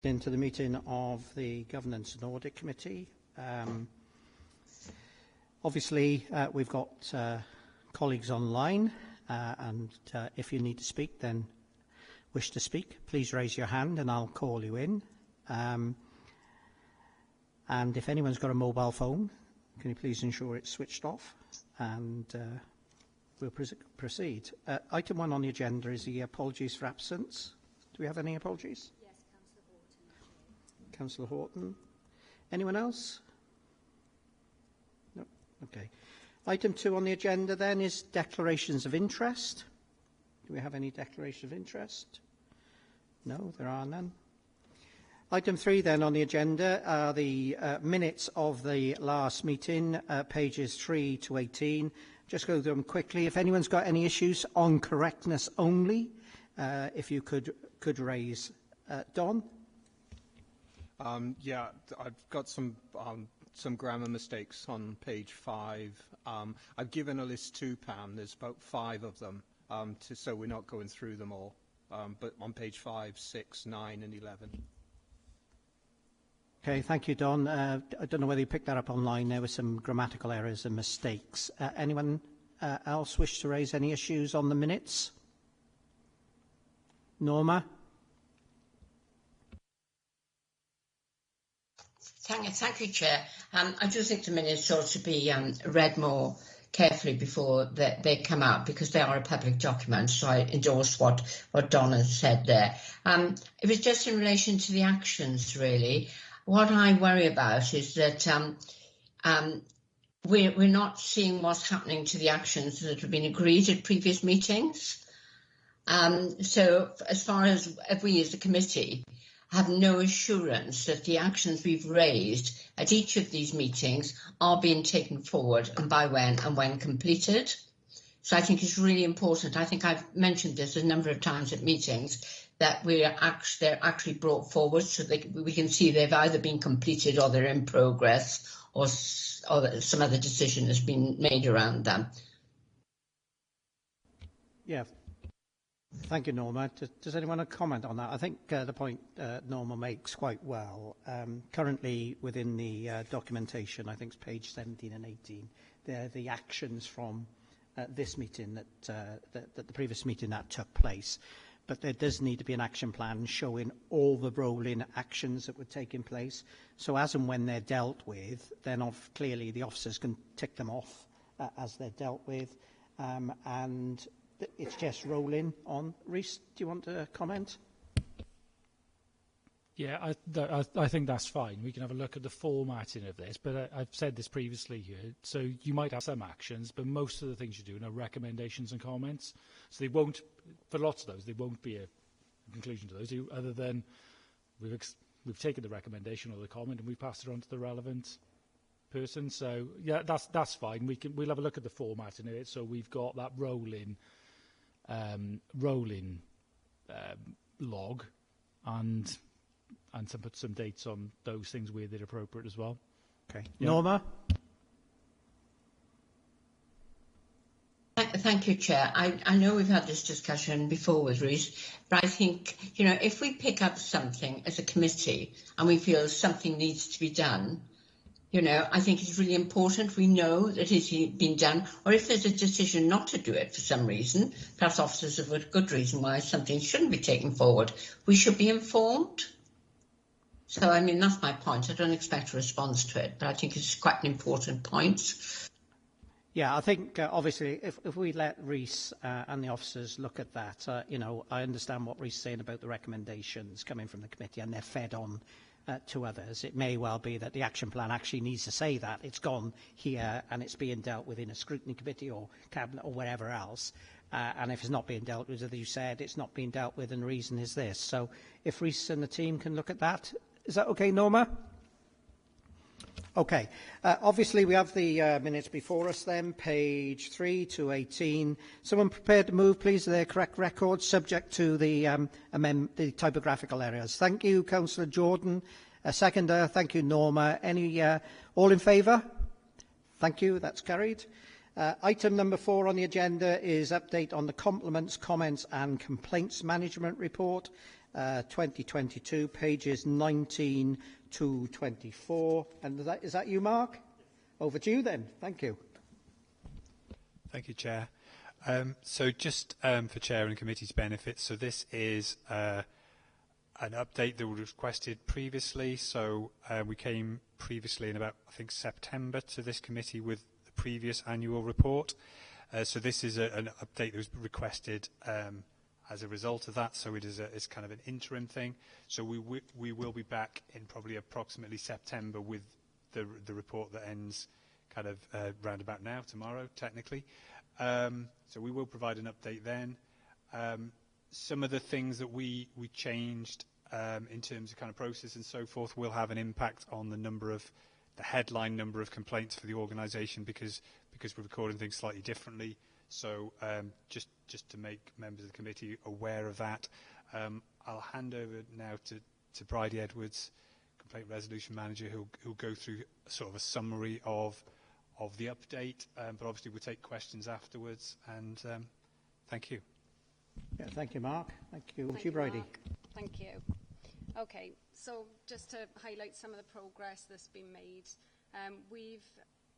Into the meeting of the Governance and Audit Committee. Obviously, we've got colleagues online, and if you need to speak, then wish to speak, please raise your hand and I'll call you in. And if anyone's got a mobile phone, can you please ensure it's switched off? And we'll proceed. Item 1 on the agenda is the apologies for absence. Do we have any apologies? Councillor Horton. Anyone else? No. Okay. Item 2 on the agenda then is declarations of interest. Do we have any declarations of interest? No, there are none. Item 3 then on the agenda are the minutes of the last meeting, pages 3 to 18. Just go through them quickly. If anyone's got any issues on correctness only, if you could raise. Don? Yeah, I've got some grammar mistakes on page 5. I've given a list to Pam. There's about 5 of them, so we're not going through them all. But on page 5, 6, 9 and 11. Okay, thank you, Don. I don't know whether you picked that up online. There were some grammatical errors and mistakes. Anyone else wish to raise any issues on the minutes? Norma? Thank you, Chair. I do think the minutes ought to be read more carefully before they come out, because they are a public document, so I endorse what Donna said there. It was just in relation to the actions, really. What I worry about is that we're not seeing what's happening to the actions that have been agreed at previous meetings. So as far as we as a committee have no assurance that the actions we've raised at each of these meetings are being taken forward, and by when and when completed. So I think it's really important. I think I've mentioned this a number of times at meetings, that they're actually brought forward so we can see they've either been completed or they're in progress, or some other decision has been made around them. Yeah. Thank you, Norma. Does anyone want to comment on that? I think the point Norma makes quite well. Currently, within the documentation, I think it's page 17 and 18, they're the actions from this meeting that the previous meeting that took place. But there does need to be an action plan showing all the rolling actions that were taking place. So as and when they're dealt with, then clearly the officers can tick them off as they're dealt with, and it's just rolling on. Rhys, do you want to comment? Yeah, I think that's fine. We can have a look at the formatting of this, but I've said this previously here. So you might have some actions, but most of the things you're doing are recommendations and comments. So they won't, for lots of those, there won't be a conclusion to those, other than we've taken the recommendation or the comment and we've passed it on to the relevant person. So yeah, that's fine. We'll have a look at the formatting of it. So we've got that rolling log, and put some dates on those things where they're appropriate as well. Okay. Yeah. Norma? Thank you, Chair. I know we've had this discussion before with Rhys, but I think, if we pick up something as a committee and we feel something needs to be done, I think it's really important we know that it's been done, or if there's a decision not to do it for some reason, perhaps officers have a good reason why something shouldn't be taken forward, we should be informed. So, that's my point. I don't expect a response to it, but I think it's quite an important point. Yeah, I think, obviously, if we let Rhys and the officers look at that, I understand what Rhys is saying about the recommendations coming from the committee, and they're fed on to others. It may well be that the action plan actually needs to say that it's gone here and it's being dealt with in a scrutiny committee or cabinet or wherever else. And if it's not being dealt with, as you said, it's not being dealt with, and the reason is this. So if Rhys and the team can look at that, is that okay, Norma? Okay. Obviously, we have the minutes before us then, page 3 to 18. Someone prepared to move, please, their correct records, subject to the typographical errors. Thank you, Councillor Jordan. Seconder, thank you, Norma. Any all in favour? Thank you, that's carried. Item number 4 on the agenda is update on the compliments, comments and complaints management report. 2022, pages 19 to 24. And is that you, Mark? Over to you then. Thank you. Thank you, Chair. So just for Chair and Committee's benefit, so this is an update that was requested previously. So we came previously in about, I think, September to this committee with the previous annual report. So this is an update that was requested as a result of that. So it is it's kind of an interim thing. So we will be back in probably approximately September with the report that ends kind of round about now, tomorrow, technically. So we will provide an update then. Some of the things that we changed in terms of kind of process and so forth will have an impact on the headline number of complaints for the organisation because we're recording things slightly differently. So just to make members of the committee aware of that, I'll hand over now to Bridie Edwards, Complaint Resolution Manager, who'll go through sort of a summary of the update, but obviously we'll take questions afterwards. And thank you. Yeah, thank you, Mark. Thank you. Thank you, Bridie. Thank you. Okay, so just to highlight some of the progress that's been made, we've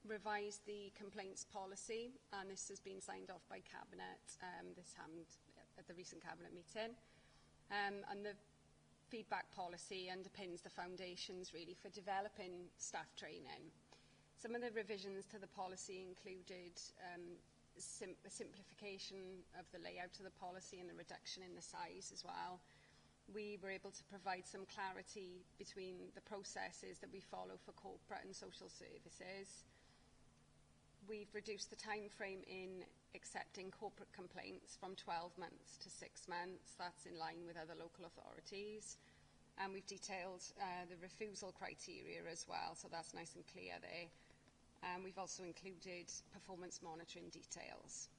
revised the complaints policy, and this has been signed off by Cabinet. This happened at the recent Cabinet meeting, and the feedback policy underpins the foundations really for developing staff training. Some of the revisions to the policy included a simplification of the layout of the policy and a reduction in the size as well. We were able to provide some clarity between the processes that we follow for corporate and social services. We've reduced the time frame in accepting corporate complaints from 12 months to 6 months. That's in line with other local authorities. And we've detailed the refusal criteria as well, so that's nice and clear there. We've also included performance monitoring details.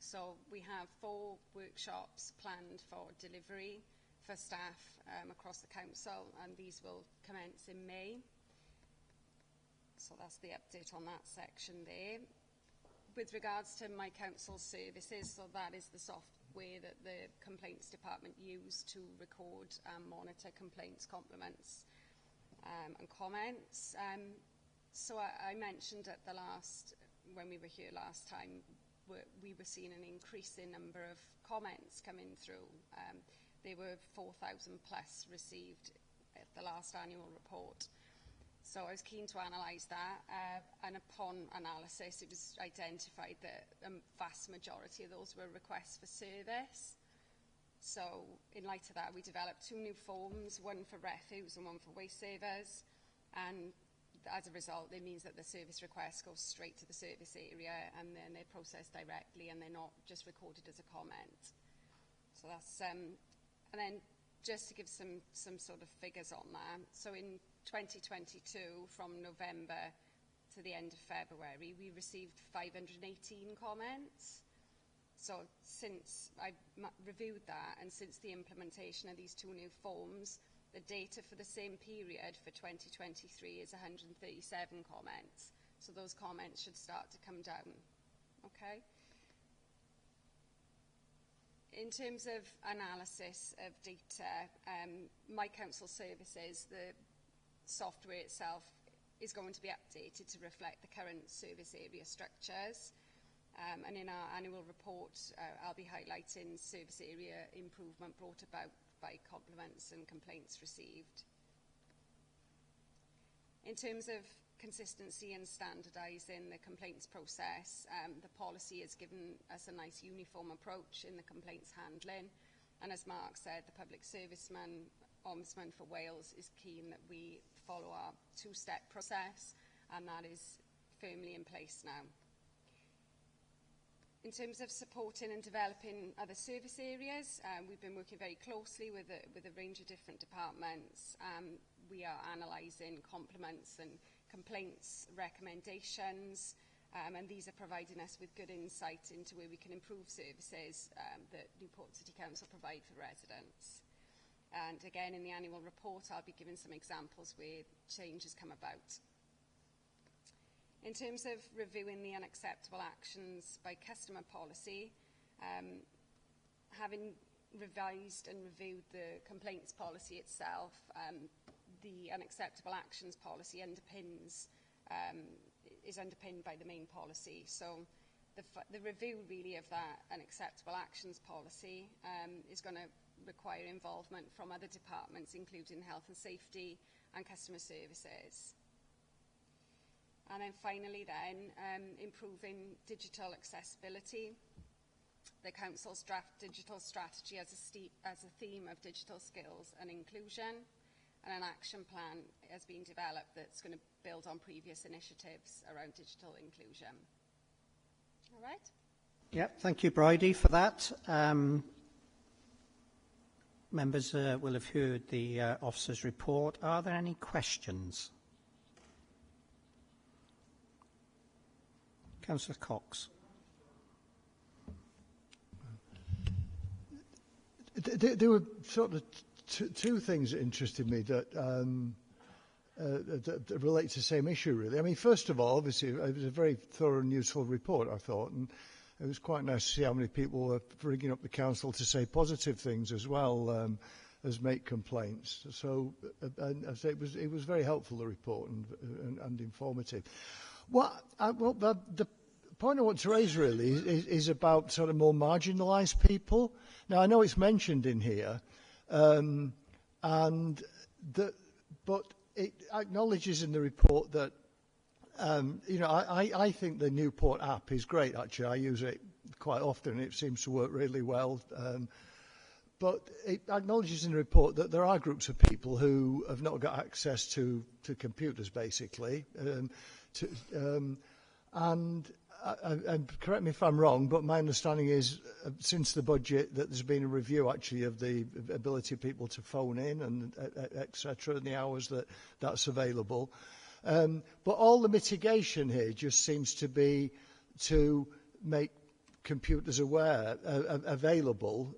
So we have 4 workshops planned for delivery for staff across the council, and these will commence in May. So that's the update on that section there. With regards to My Council services, so that is the software that the Complaints Department use to record and monitor complaints, compliments and comments. So I mentioned at when we were here last time, we were seeing an increase in number of comments coming through. There were 4,000 plus received at the last annual report. So I was keen to analyse that, and upon analysis it was identified that a vast majority of those were requests for service. So in light of that, we developed 2 new forms, one for refuse and one for waste savers, and as a result, it means that the service request goes straight to the service area and then they're processed directly and they're not just recorded as a comment. So that's, and then just to give some sort of figures on that. So in 2022, from November to the end of February, we received 518 comments. So since I reviewed that and since the implementation of these 2 new forms, the data for the same period for 2023 is 137 comments. So those comments should start to come down. Okay. In terms of analysis of data, My Council services, the software itself is going to be updated to reflect the current service area structures. And in our annual report, I'll be highlighting service area improvement brought about by compliments and complaints received. In terms of consistency and standardising the complaints process, the policy has given us a nice uniform approach in the complaints handling. And as Mark said, the Public Serviceman Ombudsman for Wales is keen that we follow our 2-step process, and that is firmly in place now. In terms of supporting and developing other service areas, we've been working very closely with a range of different departments. We are analysing compliments and complaints recommendations, and these are providing us with good insight into where we can improve services that Newport City Council provide for residents. And again, in the annual report, I'll be giving some examples where change has come about. In terms of reviewing the unacceptable actions by customer policy, having revised and reviewed the complaints policy itself. The unacceptable actions policy is underpinned by the main policy. So the review really of that unacceptable actions policy is going to require involvement from other departments, including health and safety and customer services. And then finally improving digital accessibility. The Council's draft digital strategy has a theme of digital skills and inclusion, and an action plan has been developed that's going to build on previous initiatives around digital inclusion. All right? Yep, thank you, Bridie, for that. Members will have heard the officer's report. Are there any questions? Councillor Cox. There were sort of two things that interested me that relate to the same issue, really. I mean, first of all, obviously, it was a very thorough and useful report, I thought, and it was quite nice to see how many people were ringing up the council to say positive things as well as make complaints. So, and I say it was very helpful, the report, and informative. The point I want to raise really is about sort of more marginalised people. Now, I know it's mentioned in here, but it acknowledges in the report that, I think the Newport app is great, actually. I use it quite often. It seems to work really well. But it acknowledges in the report that there are groups of people who have not got access to computers, basically. And correct me if I'm wrong, but my understanding is since the budget that there's been a review actually of the ability of people to phone in and etc. and the hours that's available. But all the mitigation here just seems to be to make computers available,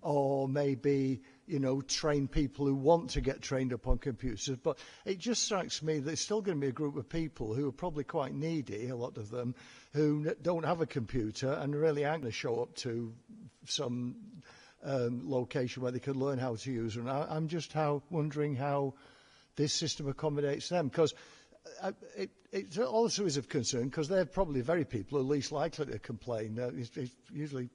or maybe, train people who want to get trained up on computers. But it just strikes me that there's still going to be a group of people who are probably quite needy, a lot of them, who don't have a computer and really aren't going to show up to some location where they can learn how to use it. And I'm just wondering how this system accommodates them, because it also is of concern because they're probably the very people who are least likely to complain. It's usually,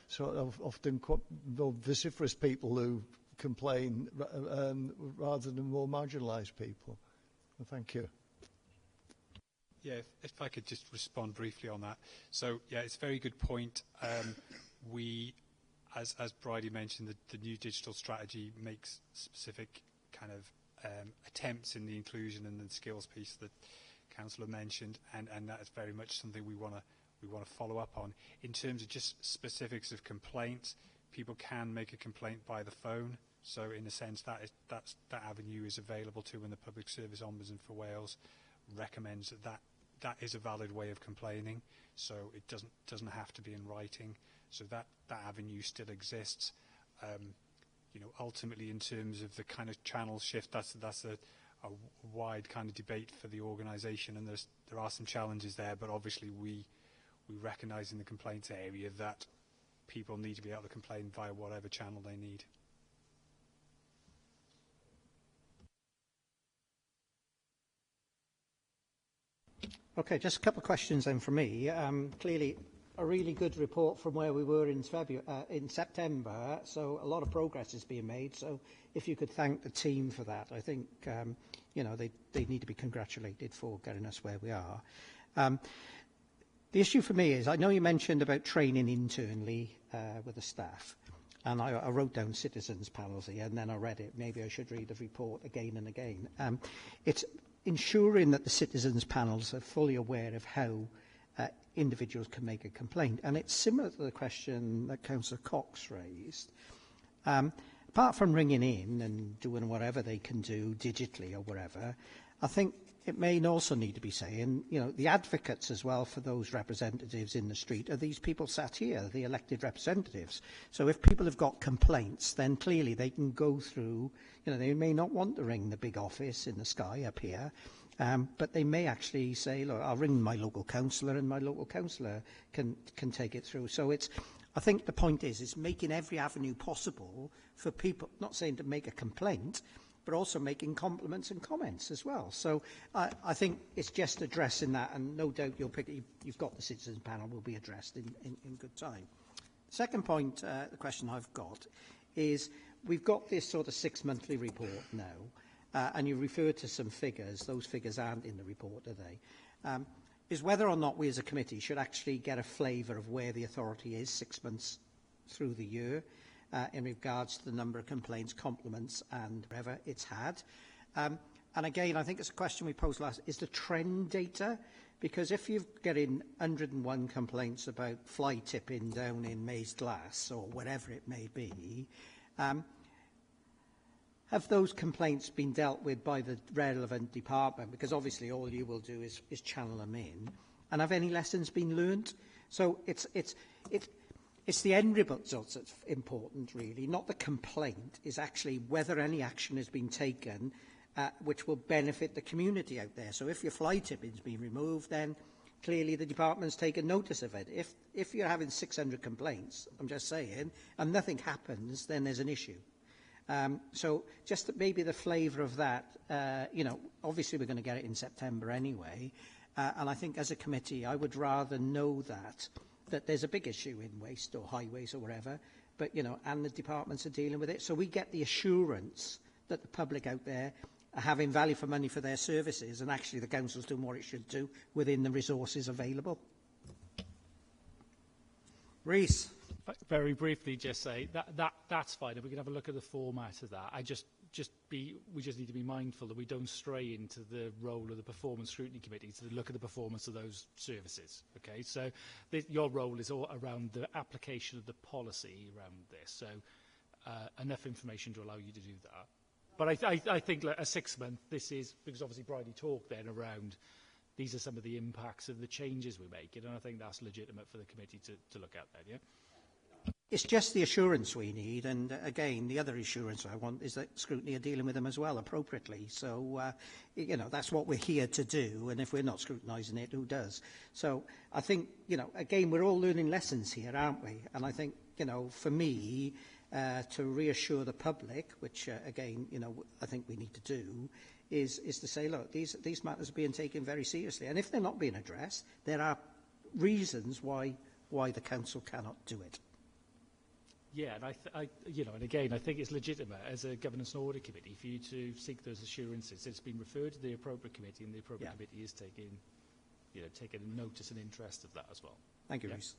sort of often quite vociferous people who complain rather than more marginalised people. Well, thank you. Yeah, if I could just respond briefly on that. So, yeah, it's a very good point. We, as Bridie mentioned, the new digital strategy makes specific kind of attempts in the inclusion and the skills piece that Councillor mentioned, and that is very much something we want to follow up on. In terms of just specifics of complaints, people can make a complaint by the phone. So in a sense, that avenue is available to, when the Public Service Ombudsman for Wales recommends that is a valid way of complaining. So it doesn't have to be in writing. So that avenue still exists. Ultimately, in terms of the kind of channel shift, that's a wide kind of debate for the organisation, and there are some challenges there. But obviously, we recognise in the complaints area that people need to be able to complain via whatever channel they need. Okay, just a couple of questions then from me. Clearly, a really good report from where we were in September, so a lot of progress is being made. So if you could thank the team for that, I think they need to be congratulated for getting us where we are. The issue for me is, I know you mentioned about training internally with the staff, and I wrote down citizens panels here, and then I read it. Maybe I should read the report again and again. It's ensuring that the citizens panels are fully aware of how individuals can make a complaint. And it's similar to the question that Councillor Cox raised. Apart from ringing in and doing whatever they can do digitally or whatever, I think it may also need to be saying, the advocates as well for those representatives in the street are these people sat here, the elected representatives. So if people have got complaints, then clearly they can go through, they may not want to ring the big office in the sky up here, but they may actually say, look, I'll ring my local councillor and my local councillor can take it through. So I think the point is making every avenue possible for people, not saying to make a complaint, but also making compliments and comments as well. So I think it's just addressing that, and no doubt you've got the citizens panel will be addressed in good time. Second point, the question I've got is, we've got this sort of 6-monthly report now, and you refer to some figures. Those figures aren't in the report, are they? Is whether or not we as a committee should actually get a flavour of where the authority is 6 months through the year in regards to the number of complaints, compliments and whatever it's had. And again, I think it's a question we posed last, is the trend data? Because if you're getting 101 complaints about fly tipping down in Maze Glass or whatever it may be, have those complaints been dealt with by the relevant department? Because obviously all you will do is channel them in. And have any lessons been learnt? So it's the end result that's important, really, not the complaint. Is actually whether any action has been taken which will benefit the community out there. So if your fly tipping's been removed, then clearly the department's taken notice of it. If you're having 600 complaints, I'm just saying, and nothing happens, then there's an issue. So just maybe the flavour of that, you know, obviously we're going to get it in September anyway, and I think as a committee I would rather know that there's a big issue in waste or highways or whatever, but, you know, and the departments are dealing with it, so we get the assurance that the public out there are having value for money for their services, and actually the council's doing what it should do within the resources available. Rees. Very briefly, just say that's fine. If we can have a look at the format of that, we just need to be mindful that we don't stray into the role of the Performance Scrutiny Committee to look at the performance of those services. Okay, so your role is all around the application of the policy around this. So enough information to allow you to do that. But I think like, a 6 month, this is because obviously Bridie talked then around. These are some of the impacts of the changes we're making, and I think that's legitimate for the committee to look at then. Yeah. It's just the assurance we need, and again, the other assurance I want is that scrutiny are dealing with them as well appropriately. So, you know, that's what we're here to do, and if we're not scrutinising it, who does? So, I think, you know, again, we're all learning lessons here, aren't we? And I think, you know, for me, to reassure the public, which again, you know, I think we need to do, is to say, look, these matters are being taken very seriously, and if they're not being addressed, there are reasons why the council cannot do it. Yeah, and you know, and again, I think it's legitimate as a governance and audit committee for you to seek those assurances. It's been referred to the appropriate committee, and the appropriate committee is taking notice and interest of that as well. Thank you, Rees.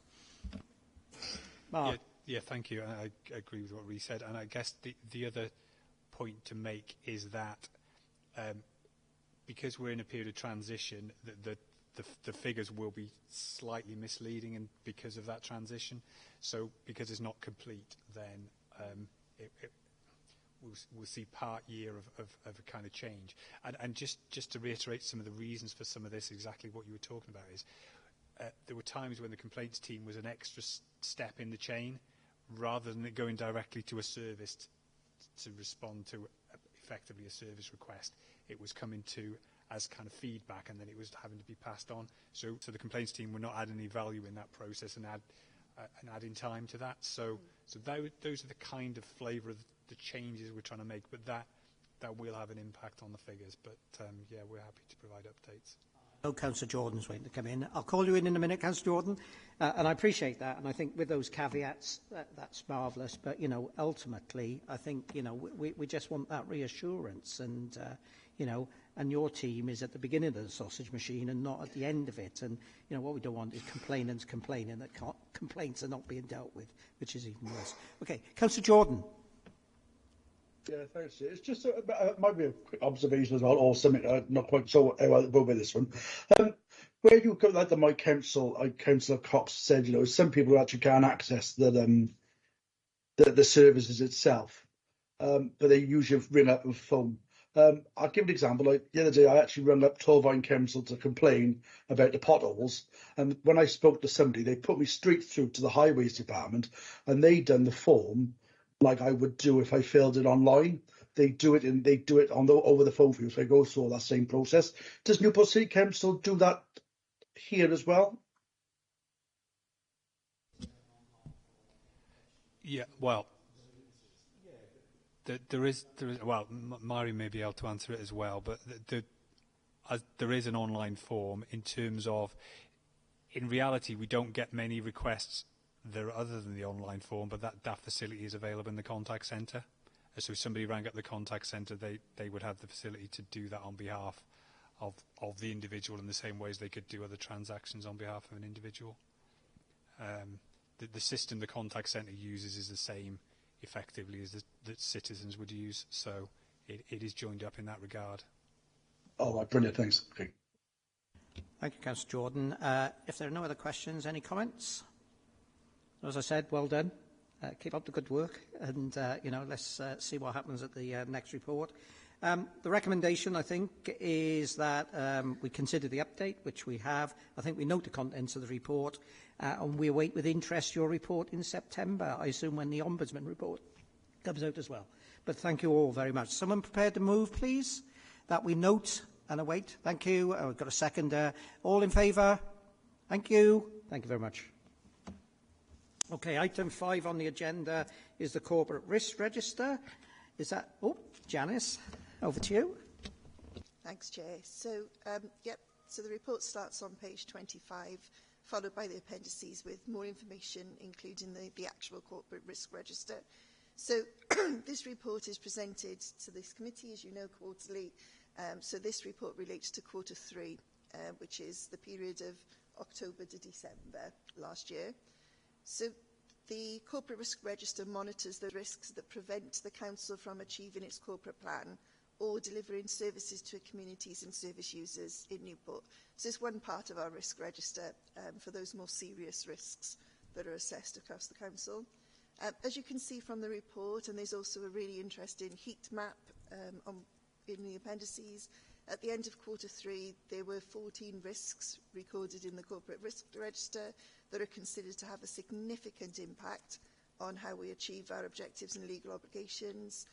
Mark. Yeah, thank you. I agree with what Rees said, and I guess the other point to make is that because we're in a period of transition, the figures will be slightly misleading, and because of that transition. So because it's not complete, then we'll see part year of a kind of change. And just to reiterate some of the reasons for some of this, exactly what you were talking about is there were times when the complaints team was an extra step in the chain, rather than it going directly to a service to respond to effectively a service request. It was coming to as kind of feedback, and then it was having to be passed on. So the complaints team were not adding any value in that process and adding time to that. So those are the kind of flavour of the changes we're trying to make, but that will have an impact on the figures. But yeah, we're happy to provide updates. Oh, Councillor Jordan's waiting to come in. I'll call you in a minute, Councillor Jordan, and I appreciate that. And I think with those caveats, that's marvellous. But, you know, ultimately, I think, you know, we just want that reassurance, and, you know, and your team is at the beginning of the sausage machine and not at the end of it. And, you know, what we don't want is complainants complaining that complaints are not being dealt with, which is even worse. Okay, Councillor Jordan. Yeah, thanks. It's just might be a quick observation as well, or something. Not quite sure how I'll go with this one. Where you go, like my Councillor Cox said, you know, some people actually can't access the services itself, but they usually ring up and phone. I'll give an example. Like the other day, I actually rang up Torvine Council to complain about the potholes, and when I spoke to somebody, they put me straight through to the Highways Department, and they done the form like I would do if I filled it online. They do it over the phone for you, so I go through all that same process. Does Newport City Council do that here as well? Yeah, well, there is, well, Mari may be able to answer it as well, but there is an online form in terms of, in reality, we don't get many requests there other than the online form, but that facility is available in the contact centre. So if somebody rang up the contact centre, they would have the facility to do that on behalf of the individual in the same way as they could do other transactions on behalf of an individual. The system the contact centre uses is the same, effectively, as that citizens would use, so it is joined up in that regard. Oh, right, brilliant, thanks. Okay. Thank you, Councillor Jordan. If there are no other questions, any comments? As I said, well done. Keep up the good work, and let's see what happens at the next report. The recommendation, I think, is that we consider the update, which we have. I think we note the contents of the report, and we await with interest your report in September, I assume, when the Ombudsman report comes out as well. But thank you all very much. Someone prepared to move, please, that we note and await. Thank you. We've got a second. All in favour? Thank you. Thank you very much. Okay, item 5 on the agenda is the Corporate Risk Register. Is that... Oh, Janice, over to you. Thanks, Chair. So, so the report starts on page 25, followed by the appendices with more information, including the actual Corporate Risk Register. So this report is presented to this committee, as you know, quarterly. So this report relates to quarter 3, which is the period of October to December last year. So the Corporate Risk Register monitors the risks that prevent the Council from achieving its corporate plan or delivering services to communities and service users in Newport. So it's one part of our risk register for those more serious risks that are assessed across the Council. As you can see from the report, and there's also a really interesting heat map in the appendices, at the end of quarter 3, there were 14 risks recorded in the Corporate Risk Register that are considered to have a significant impact on how we achieve our objectives and legal obligations.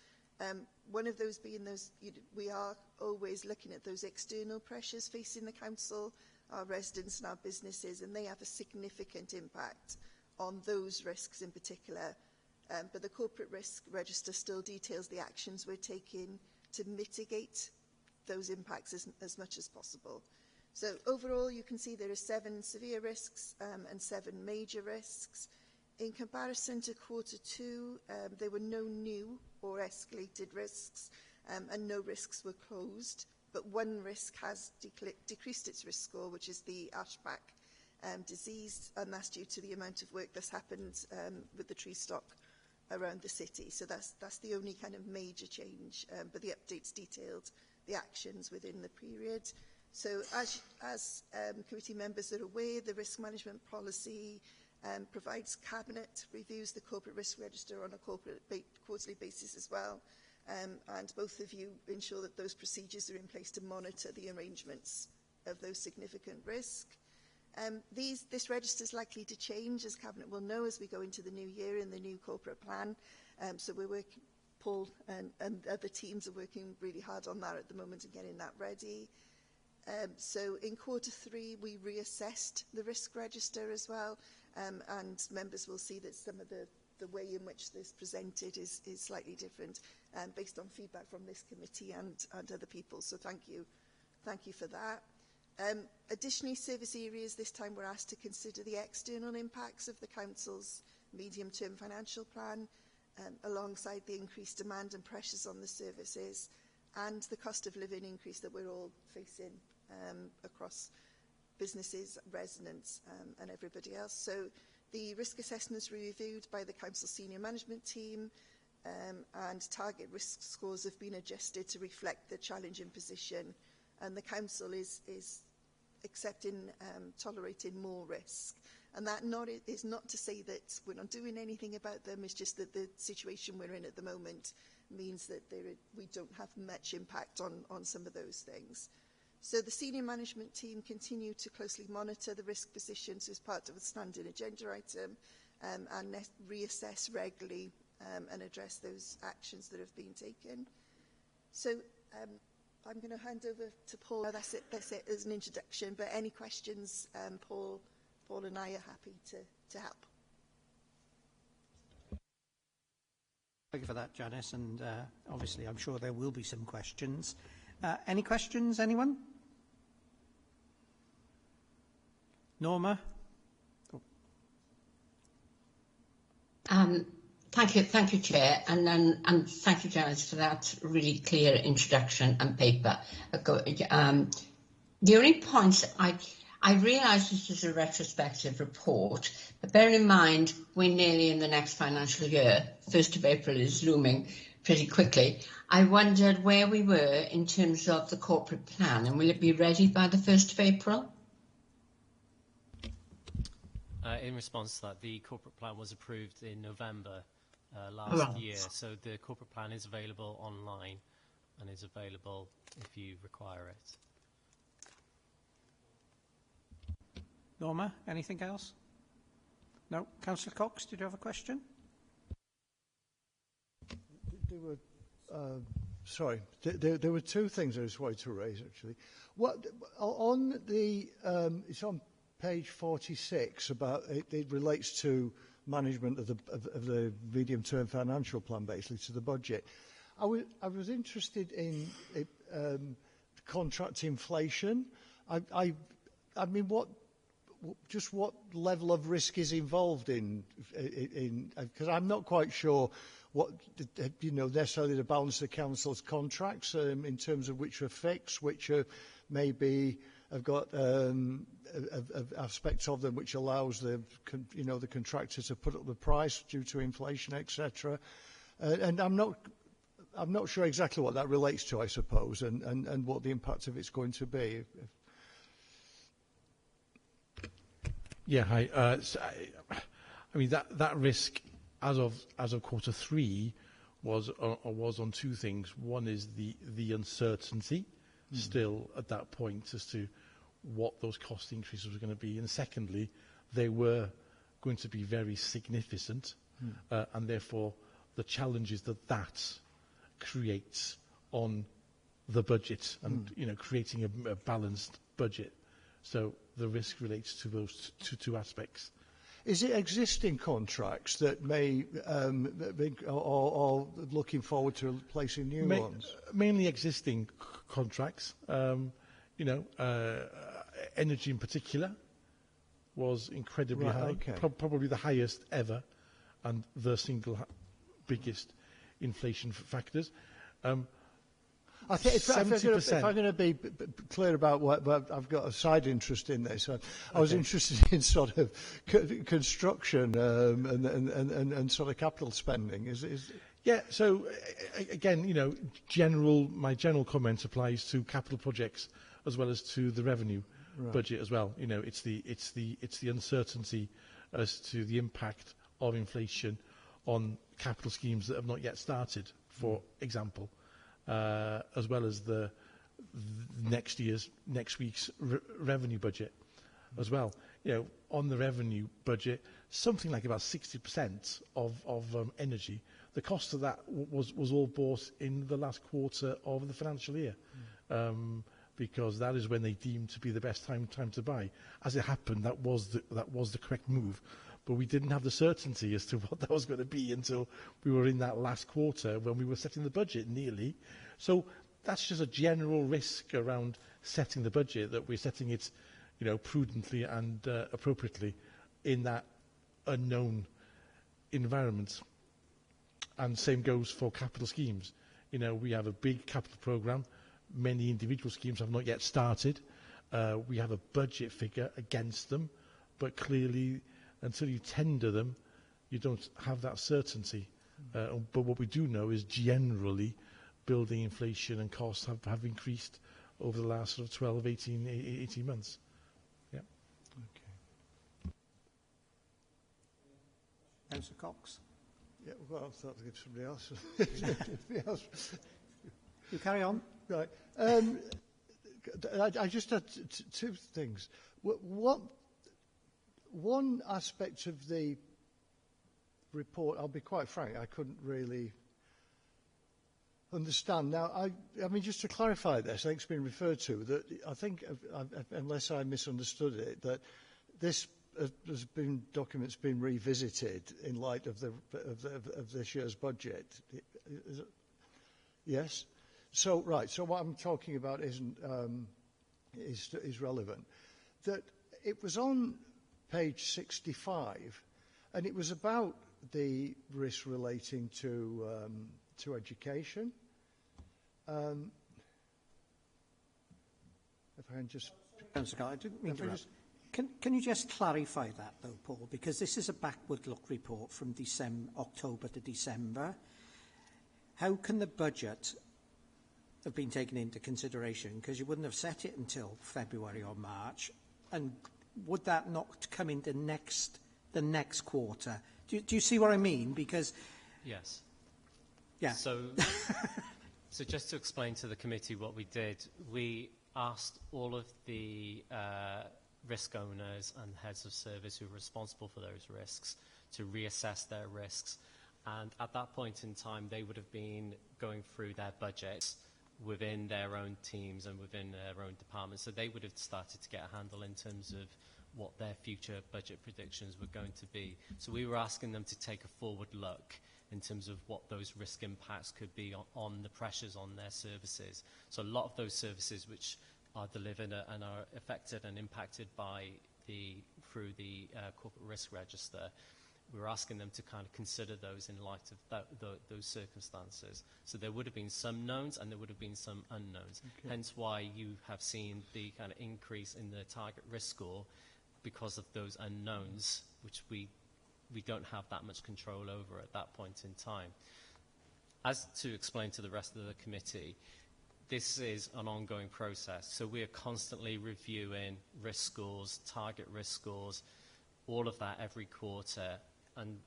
One of those being we are always looking at those external pressures facing the Council, our residents and our businesses, and they have a significant impact on those risks in particular. But the Corporate Risk Register still details the actions we're taking to mitigate those impacts as much as possible. So overall, you can see there are 7 severe risks and 7 major risks. In comparison to quarter 2, there were no new or escalated risks, and no risks were closed. But one risk has decreased its risk score, which is the ashback disease, and that's due to the amount of work that's happened with the tree stock around the city. So that's the only kind of major change, but the update's detailed the actions within the period. So as committee members are aware, the risk management policy provides Cabinet reviews the Corporate Risk Register on a quarterly basis as well, and both of you ensure that those procedures are in place to monitor the arrangements of those significant risks. This register is likely to change, as Cabinet will know, as we go into the new year and the new corporate plan. So we're working, Paul and other teams are working really hard on that at the moment and getting that ready. So in quarter 3, we reassessed the risk register as well, and members will see that some of the way in which this presented is slightly different, based on feedback from this committee and other people. So thank you for that. Additionally, service areas this time were asked to consider the external impacts of the Council's medium-term financial plan, alongside the increased demand and pressures on the services and the cost of living increase that we're all facing across businesses, residents and everybody else. So the risk assessments were reviewed by the Council Senior Management Team, and target risk scores have been adjusted to reflect the challenging position, and the Council is accepting, tolerating more risk. And that is not to say that we're not doing anything about them, it's just that the situation we're in at the moment means that we don't have much impact on some of those things. So the senior management team continue to closely monitor the risk positions as part of a standing agenda item, and reassess regularly and address those actions that have been taken. So I'm going to hand over to Paul. No, that's it as an introduction, but any questions, Paul and I are happy to help. Thank you for that, Janice, and obviously I'm sure there will be some questions. Any questions, anyone? Norma? Thank you, Chair, and thank you, Janice, for that really clear introduction and paper. The only points I realise this is a retrospective report, but bear in mind we're nearly in the next financial year. 1st of April is looming pretty quickly. I wondered where we were in terms of the corporate plan, and will it be ready by the 1st of April? In response to that, the corporate plan was approved in November last year, so the corporate plan is available online and is available if you require it. Norma, anything else? No? Councillor Cox, did you have a question? There were two things I just wanted to raise, actually. It's on page 46 about it relates to management of the medium-term financial plan, basically to the budget. I was interested in contract inflation. I mean, what level of risk is involved in because I'm not quite sure what necessarily the balance of the council's contracts in terms of which are fixed, which are maybe have got aspects of them which allows the contractor to put up the price due to inflation, etc. And I'm not sure exactly what that relates to, I suppose, and what the impact of it's going to be. Yeah, hi. I mean that risk as of Q3 was on two things. One is the uncertainty still at that point as to what those cost increases were going to be, and secondly, they were going to be very significant, and therefore the challenges that creates on the budget and creating a balanced budget. So the risk relates to those two aspects. Is it existing contracts that may or looking forward to placing new ones? Mainly existing contracts. Energy in particular was incredibly high, okay. Probably the highest ever, and the single biggest inflation factors. I think if I'm going to be clear about what I've got a side interest in this. I was interested in sort of construction and sort of capital spending. Yeah. So again, my general comment applies to capital projects as well as to the revenue budget as well. It's the uncertainty as to the impact of inflation on capital schemes that have not yet started, for example. As well as the next week's revenue budget as well. On the revenue budget, something like about 60% of energy, the cost of that was all bought in the last quarter of the financial year, because that is when they deemed to be the best time to buy. As it happened, that was the correct move. But we didn't have the certainty as to what that was going to be until we were in that last quarter when we were setting the budget nearly. So that's just a general risk around setting the budget, that we're setting it, prudently and appropriately in that unknown environment. And same goes for capital schemes. We have a big capital programme. Many individual schemes have not yet started. We have a budget figure against them, but clearly, until you tender them, you don't have that certainty. But what we do know is generally building inflation and costs have increased over the last sort of 12, 18 months. Yeah. Okay. Councillor Cox. Yeah, well, I thought I'd give somebody else. Somebody else. You carry on. Right. I just had two things. One aspect of the report, I'll be quite frank, I couldn't really understand. Now, I mean, just to clarify this, I think it's been referred to, that I think, unless I misunderstood it, that this there's been documents been revisited in light of this year's budget. Is it? Yes. So right. So what I'm talking about isn't is relevant. That it was on page 65, and it was about the risk relating to education. If I can just... Councillor, I didn't mean to interrupt. Can you just clarify that, though, Paul? Because this is a backward-look report from October to December. How can the budget have been taken into consideration? Because you wouldn't have set it until February or March. And would that not come into the next quarter? Do you see what I mean? Because... Yes. Yeah. So just to explain to the committee what we did, we asked all of the risk owners and heads of service who are responsible for those risks to reassess their risks. And at that point in time, they would have been going through their budgets within their own teams and within their own departments. So they would have started to get a handle in terms of what their future budget predictions were going to be. So we were asking them to take a forward look in terms of what those risk impacts could be on the pressures on their services. So a lot of those services which are delivered and are affected and impacted by through the corporate risk register, we're asking them to kind of consider those in light of those circumstances. So there would have been some knowns and there would have been some unknowns. Okay. Hence why you have seen the kind of increase in the target risk score because of those unknowns, which we don't have that much control over at that point in time. As to explain to the rest of the committee, this is an ongoing process. So we are constantly reviewing risk scores, target risk scores, all of that every quarter. And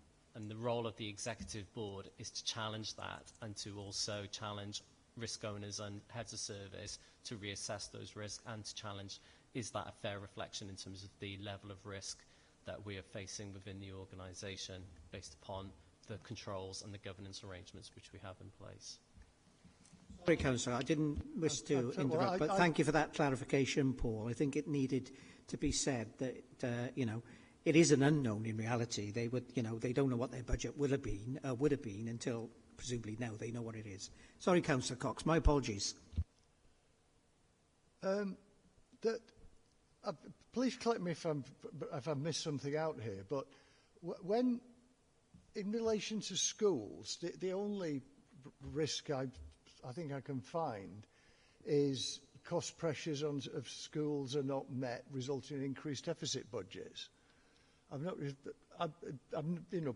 the role of the executive board is to challenge that and to also challenge risk owners and heads of service to reassess those risks and to challenge, is that a fair reflection in terms of the level of risk that we are facing within the organisation based upon the controls and the governance arrangements which we have in place. Sorry, Councillor, I didn't wish to interrupt, but thank you for that clarification, Paul. I think it needed to be said that, it is an unknown in reality. They would, they don't know what their budget would have been until presumably now they know what it is. Sorry, Councillor Cox, my apologies. Please correct me if I've missed something out here, but when, in relation to schools, the only risk I think I can find is cost pressures of schools are not met, resulting in increased deficit budgets.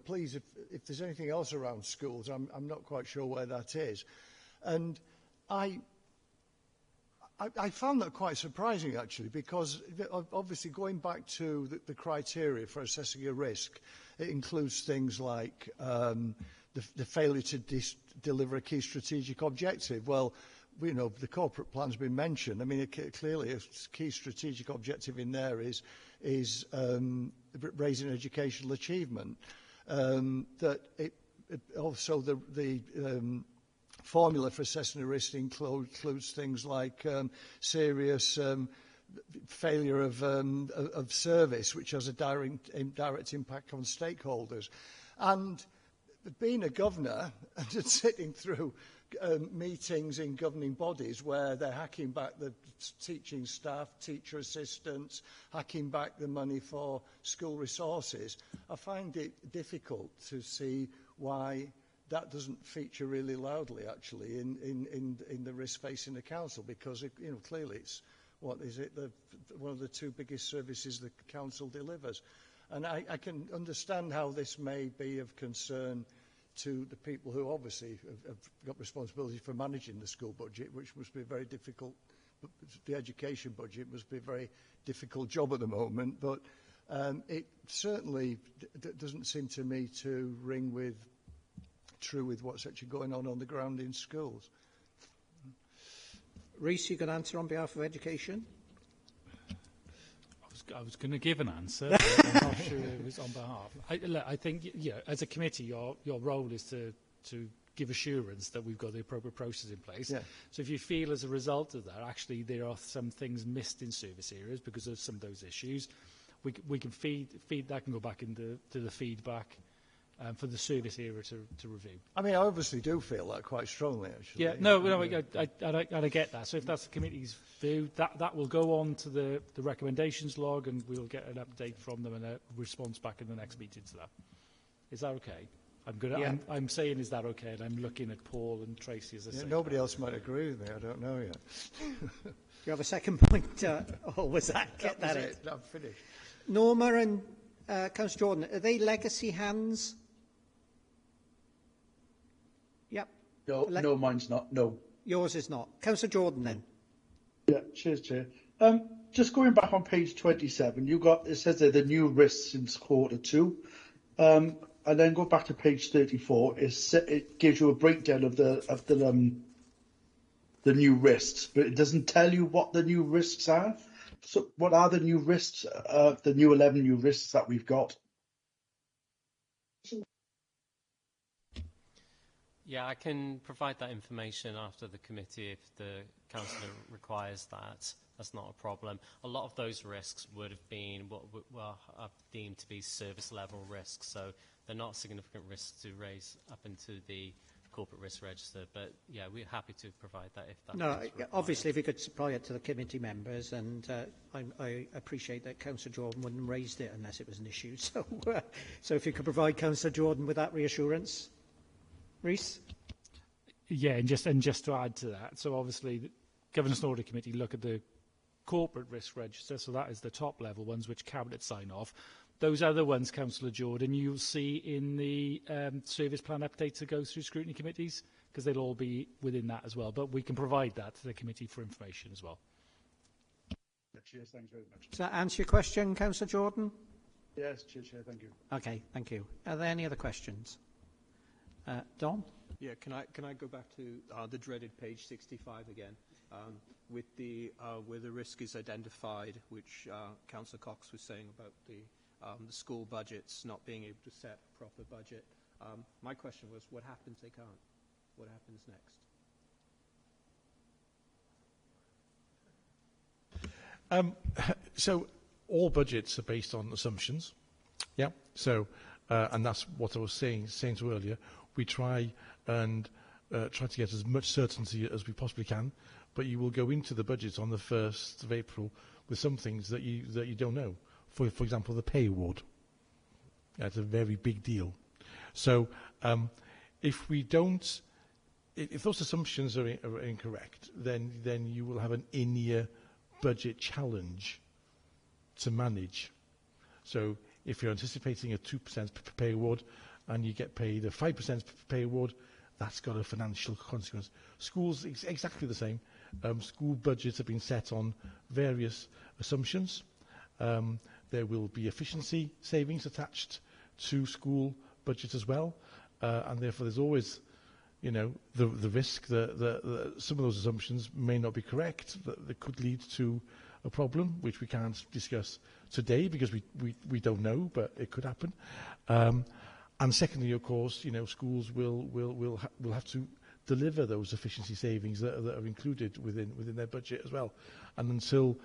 Please, if there's anything else around schools, I'm not quite sure where that is. And I found that quite surprising, actually, because obviously going back to the criteria for assessing a risk, it includes things like the failure to deliver a key strategic objective. Well, the corporate plan's been mentioned. I mean, clearly a key strategic objective in there is raising educational achievement. Also the formula for assessing a risk includes things like serious failure of service, which has a direct impact on stakeholders. And being a governor and sitting through meetings in governing bodies where they're hacking back the teaching staff, teacher assistants, hacking back the money for school resources, I find it difficult to see why that doesn't feature really loudly, actually, in the risk facing the council, because clearly it's one of the two biggest services the council delivers. And I can understand how this may be of concern to the people who obviously have got responsibility for managing the school budget, which must be a very difficult, the education budget must be a very difficult job at the moment, but it certainly doesn't seem to me to ring true with what's actually going on the ground in schools. Rhys, you can answer on behalf of education? I was going to give an answer, but I'm not sure it was on behalf. I think, as a committee, your role is to give assurance that we've got the appropriate process in place. Yeah. So if you feel as a result of that, actually there are some things missed in service areas because of some of those issues, we can feed that can go back into the feedback for the service area to review. I mean, I obviously do feel that quite strongly, actually. Yeah, I get that. So if that's the committee's view, that will go on to the recommendations log, and we'll get an update from them and a response back in the next meeting to that. Is that okay? I'm saying, is that okay? And I'm looking at Paul and Tracy as I say. Nobody else might agree with me. I don't know yet. Do you have a second point? Or was that? Get that in. I'm finished. Norma and Councillor Jordan, are they legacy hands? Yep. No, mine's not. No. Yours is not. Councillor Jordan, then. Yeah, cheers, Chair. Just going back on page 27, it says there the new risks since Q2. And then go back to page 34. It gives you a breakdown of the new risks, but it doesn't tell you what the new risks are. So, what are the new risks? The new 11 new risks that we've got. Yeah, I can provide that information after the committee if the councillor requires that. That's not a problem. A lot of those risks would have been what are deemed to be service level risks, so they're not significant risks to raise up into the corporate risk register. But yeah, we're happy to provide that if that. No, obviously, if you could supply it to the committee members, and I appreciate that Councillor Jordan wouldn't have raised it unless it was an issue. So if you could provide Councillor Jordan with that reassurance. Rhys? Yeah, and just to add to that, so obviously the Governance and Audit Committee look at the corporate risk register, so that is the top level ones which Cabinet sign off. Those other ones, Councillor Jordan, you'll see in the service plan updates that go through scrutiny committees, because they'll all be within that as well. But we can provide that to the committee for information as well. Cheers, thanks very much. Does that answer your question, Councillor Jordan? Yes, Chair, thank you. Okay, thank you. Are there any other questions? Don? Yeah, can I go back to the dreaded page 65 again, with where the risk is identified, which Councillor Cox was saying about the school budgets not being able to set a proper budget. My question was, what happens they can't? What happens next? So all budgets are based on assumptions. Yeah. So and that's what I was saying to earlier. We try to get as much certainty as we possibly can, but you will go into the budget on the 1st of April with some things that you don't know. For example, the pay award. That's a very big deal. So if those assumptions are incorrect, then you will have an in-year budget challenge to manage. So if you're anticipating a 2% pay award, and you get paid a 5% pay award, that's got a financial consequence. Schools, exactly the same. School budgets have been set on various assumptions. There will be efficiency savings attached to school budgets as well, and therefore there's always, the risk that some of those assumptions may not be correct, that could lead to a problem, which we can't discuss today because we don't know, but it could happen. And secondly, of course, schools will have to deliver those efficiency savings that are included within their budget as well. And until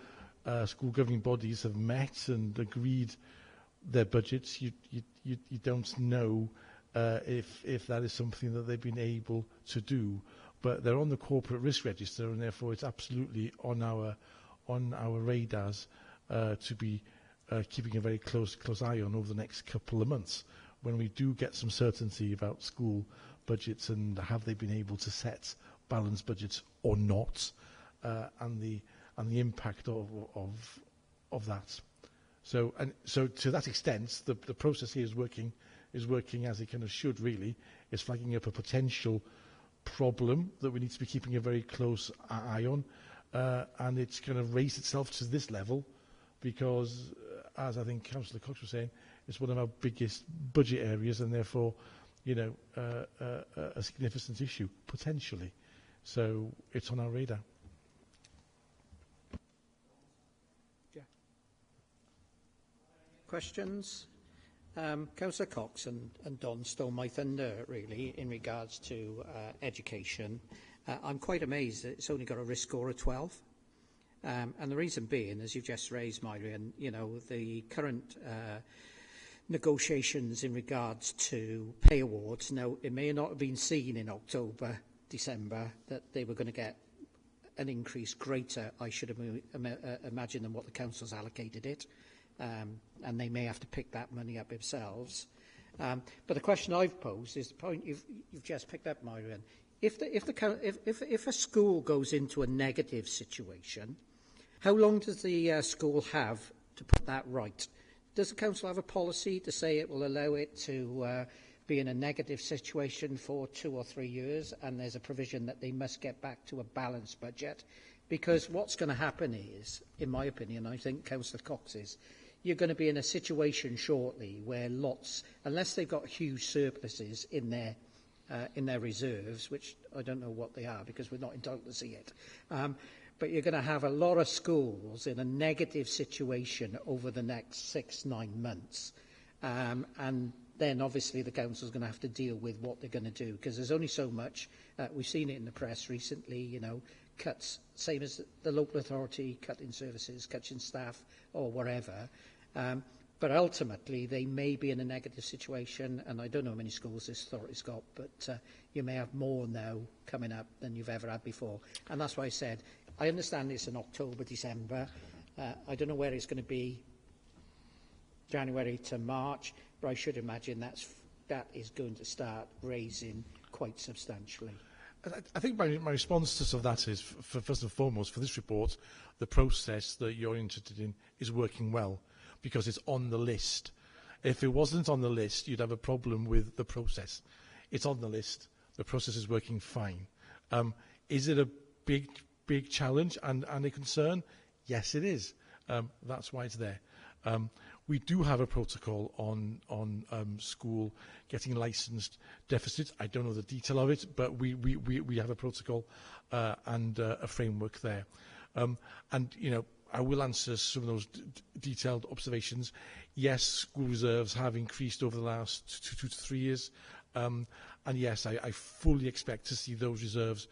school governing bodies have met and agreed their budgets, you don't know if that is something that they've been able to do. But they're on the corporate risk register, and therefore it's absolutely on our radars to be keeping a very close eye on over the next couple of months, when we do get some certainty about school budgets and have they been able to set balanced budgets or not, and the impact of that. So to that extent, the process here is working as it kind of should really. It's flagging up a potential problem that we need to be keeping a very close eye on, and it's going to raise itself to this level because, as I think Councillor Cox was saying, it's one of our biggest budget areas, and therefore, a significant issue potentially. So it's on our radar. Yeah. Questions? Councillor Cox and Don stole my thunder, really, in regards to education. I'm quite amazed that it's only got a risk score of 12. And the reason being, as you've just raised, Myrian, the current negotiations in regards to pay awards, now, it may not have been seen in October, December, that they were going to get an increase greater, I should imagine, than what the council's allocated it. And they may have to pick that money up themselves. But the question I've posed is the point you've just picked up, Myrian. If a school goes into a negative situation, how long does the school have to put that right? Does the council have a policy to say it will allow it to be in a negative situation for 2 or 3 years, and there's a provision that they must get back to a balanced budget? Because what's going to happen is, in my opinion, I think Councillor Cox is, you're going to be in a situation shortly where unless they've got huge surpluses in their reserves, which I don't know what they are because we're not entitled to see it, but you're going to have a lot of schools in a negative situation over the next 6-9 months. And then obviously the council's going to have to deal with what they're going to do, because there's only so much. We've seen it in the press recently, cuts, same as the local authority, cut in services, cuts in staff or whatever. But ultimately they may be in a negative situation, and I don't know how many schools this authority's got, but you may have more now coming up than you've ever had before. And that's why I said, I understand it's in October, December. I don't know where it's going to be, January to March, but I should imagine that is going to start raising quite substantially. I think my response to that is, first and foremost, for this report, the process that you're interested in is working well, because it's on the list. If it wasn't on the list, you'd have a problem with the process. It's on the list. The process is working fine. Is it a big challenge and a concern? Yes, it is. That's why it's there. We do have a protocol on school getting licensed deficits. I don't know the detail of it, but we have a protocol and a framework there. And I will answer some of those detailed observations. Yes, school reserves have increased over the last 2 to 3 years, and yes, I fully expect to see those reserves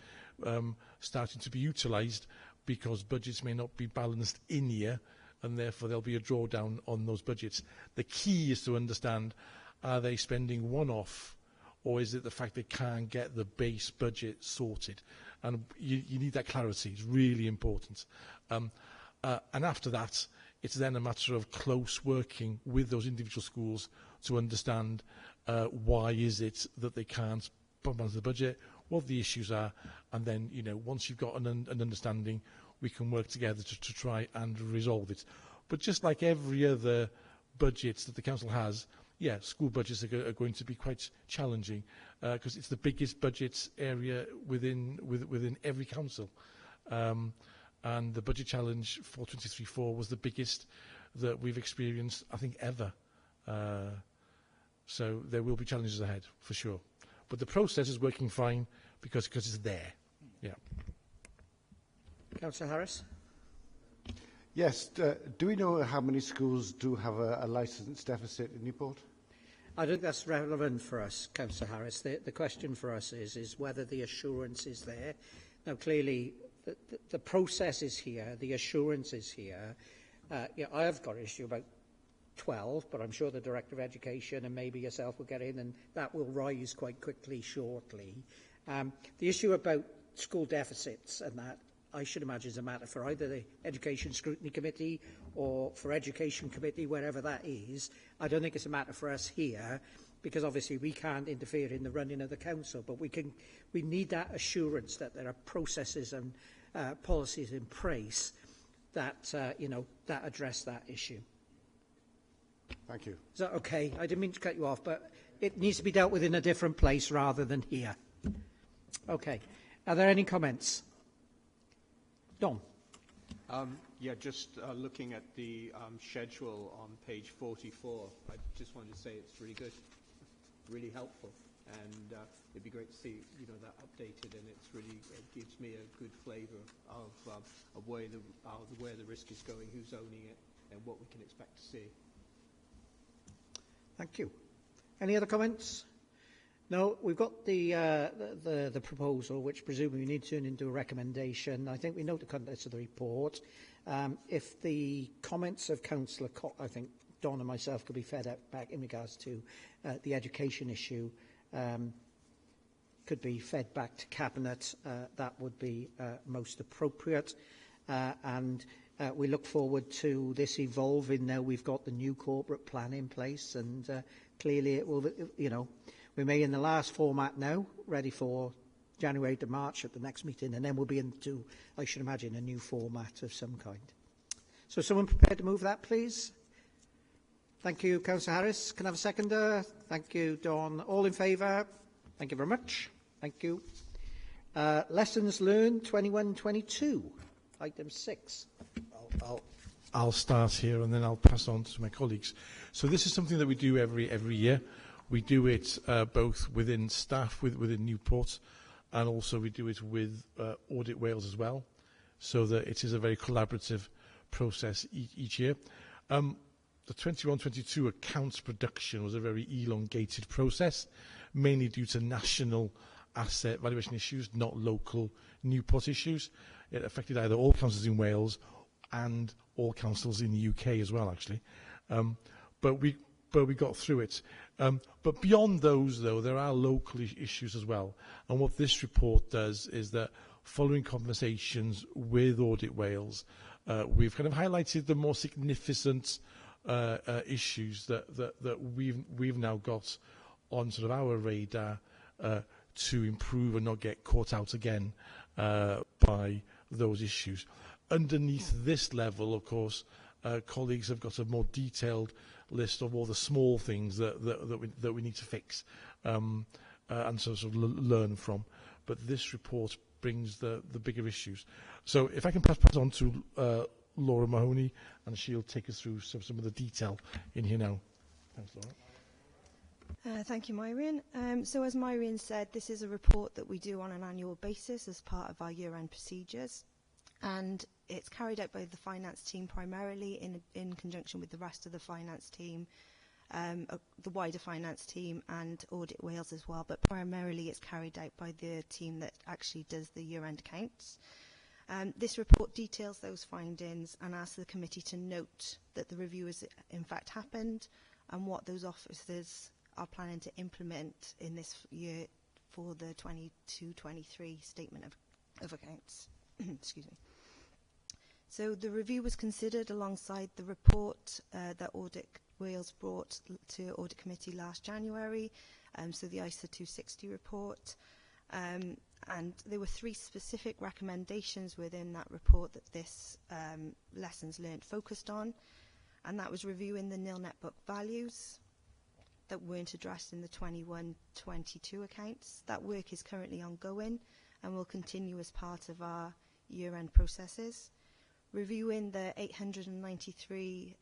starting to be utilised, because budgets may not be balanced in year, and therefore there'll be a drawdown on those budgets. The key is to understand, are they spending one-off, or is it the fact they can't get the base budget sorted? And you need that clarity. It's really important. And after that, it's then a matter of close working with those individual schools to understand why is it that they can't balance the budget, what the issues are, and then, once you've got an understanding, we can work together to try and resolve it. But just like every other budget that the council has, school budgets are going to be quite challenging, because it's the biggest budget area within every council. And the budget challenge for 23-24 was the biggest that we've experienced, I think, ever. So there will be challenges ahead, for sure. But the process is working fine because it's there. Yeah. Councillor Harris? Yes. Do we know how many schools do have a licence deficit in Newport? I think that's relevant for us, Councillor Harris. The question for us is whether the assurance is there. Now, clearly, the process is here, the assurance is here. I have got an issue about 12, but I'm sure the Director of Education and maybe yourself will get in, and that will rise quite quickly shortly. The issue about school deficits and that, I should imagine, is a matter for either the Education Scrutiny Committee or for Education Committee, wherever that is. I don't think it's a matter for us here, because obviously we can't interfere in the running of the council, but we need that assurance that there are processes and policies in place that that address that issue. Thank you. Is that okay? I didn't mean to cut you off, but it needs to be dealt with in a different place rather than here. Okay. Are there any comments? Don. Just looking at the schedule on page 44, I just wanted to say it's really good, really helpful, and it'd be great to see that updated, and it's really gives me a good flavour of where the risk is going, who's owning it, and what we can expect to see. Thank you. Any other comments? No, we've got the proposal, which presumably we need to turn into a recommendation. I think we know the contents of the report. If the comments of Councillor I think Don and myself could be fed back in regards to the education issue, could be fed back to Cabinet, that would be most appropriate. And we look forward to this evolving now we've got the new corporate plan in place, and clearly it will, we may in the last format now, ready for January to March at the next meeting, and then we'll be into, I should imagine, a new format of some kind. So someone prepared to move that, please? Thank you, Councillor Harris. Can I have a seconder? Thank you, Dawn. All in favour? Thank you very much. Thank you. Lessons learned 21-22, item 6. I'll start here and then I'll pass on to my colleagues. So this is something that we do every year. We do it both within staff within Newport, and also we do it with Audit Wales as well, so that it is a very collaborative process each year. The 21-22 accounts production was a very elongated process, mainly due to national asset valuation issues, not local Newport issues. It affected either all councils in Wales and all councils in the UK as well, actually. But we got through it. But beyond those, though, there are local issues as well. And what this report does is that, following conversations with Audit Wales, we've kind of highlighted the more significant issues that we've now got on sort of our radar to improve and not get caught out again by those issues. Underneath this level, of course, colleagues have got a more detailed list of all the small things that we need to fix and sort of learn from. But this report brings the bigger issues. So if I can pass on to Laura Mahoney, and she'll take us through some of the detail in here now. Thanks, Laura. Thank you, Myrian. So as Myrian said, this is a report that we do on an annual basis as part of our year-end procedures. And it's carried out by the finance team primarily in conjunction with the rest of the finance team, the wider finance team and Audit Wales as well, but primarily it's carried out by the team that actually does the year-end accounts. This report details those findings and asks the committee to note that the review has in fact happened and what those officers are planning to implement in this year for the 22-23 statement of accounts. Excuse me. So the review was considered alongside the report that Audit Wales brought to Audit Committee last January, so the ISA 260 report. And there were 3 specific recommendations within that report that this lessons learned focused on, and that was reviewing the nil net book values that weren't addressed in the 21-22 accounts. That work is currently ongoing and will continue as part of our year-end processes. Reviewing the 893k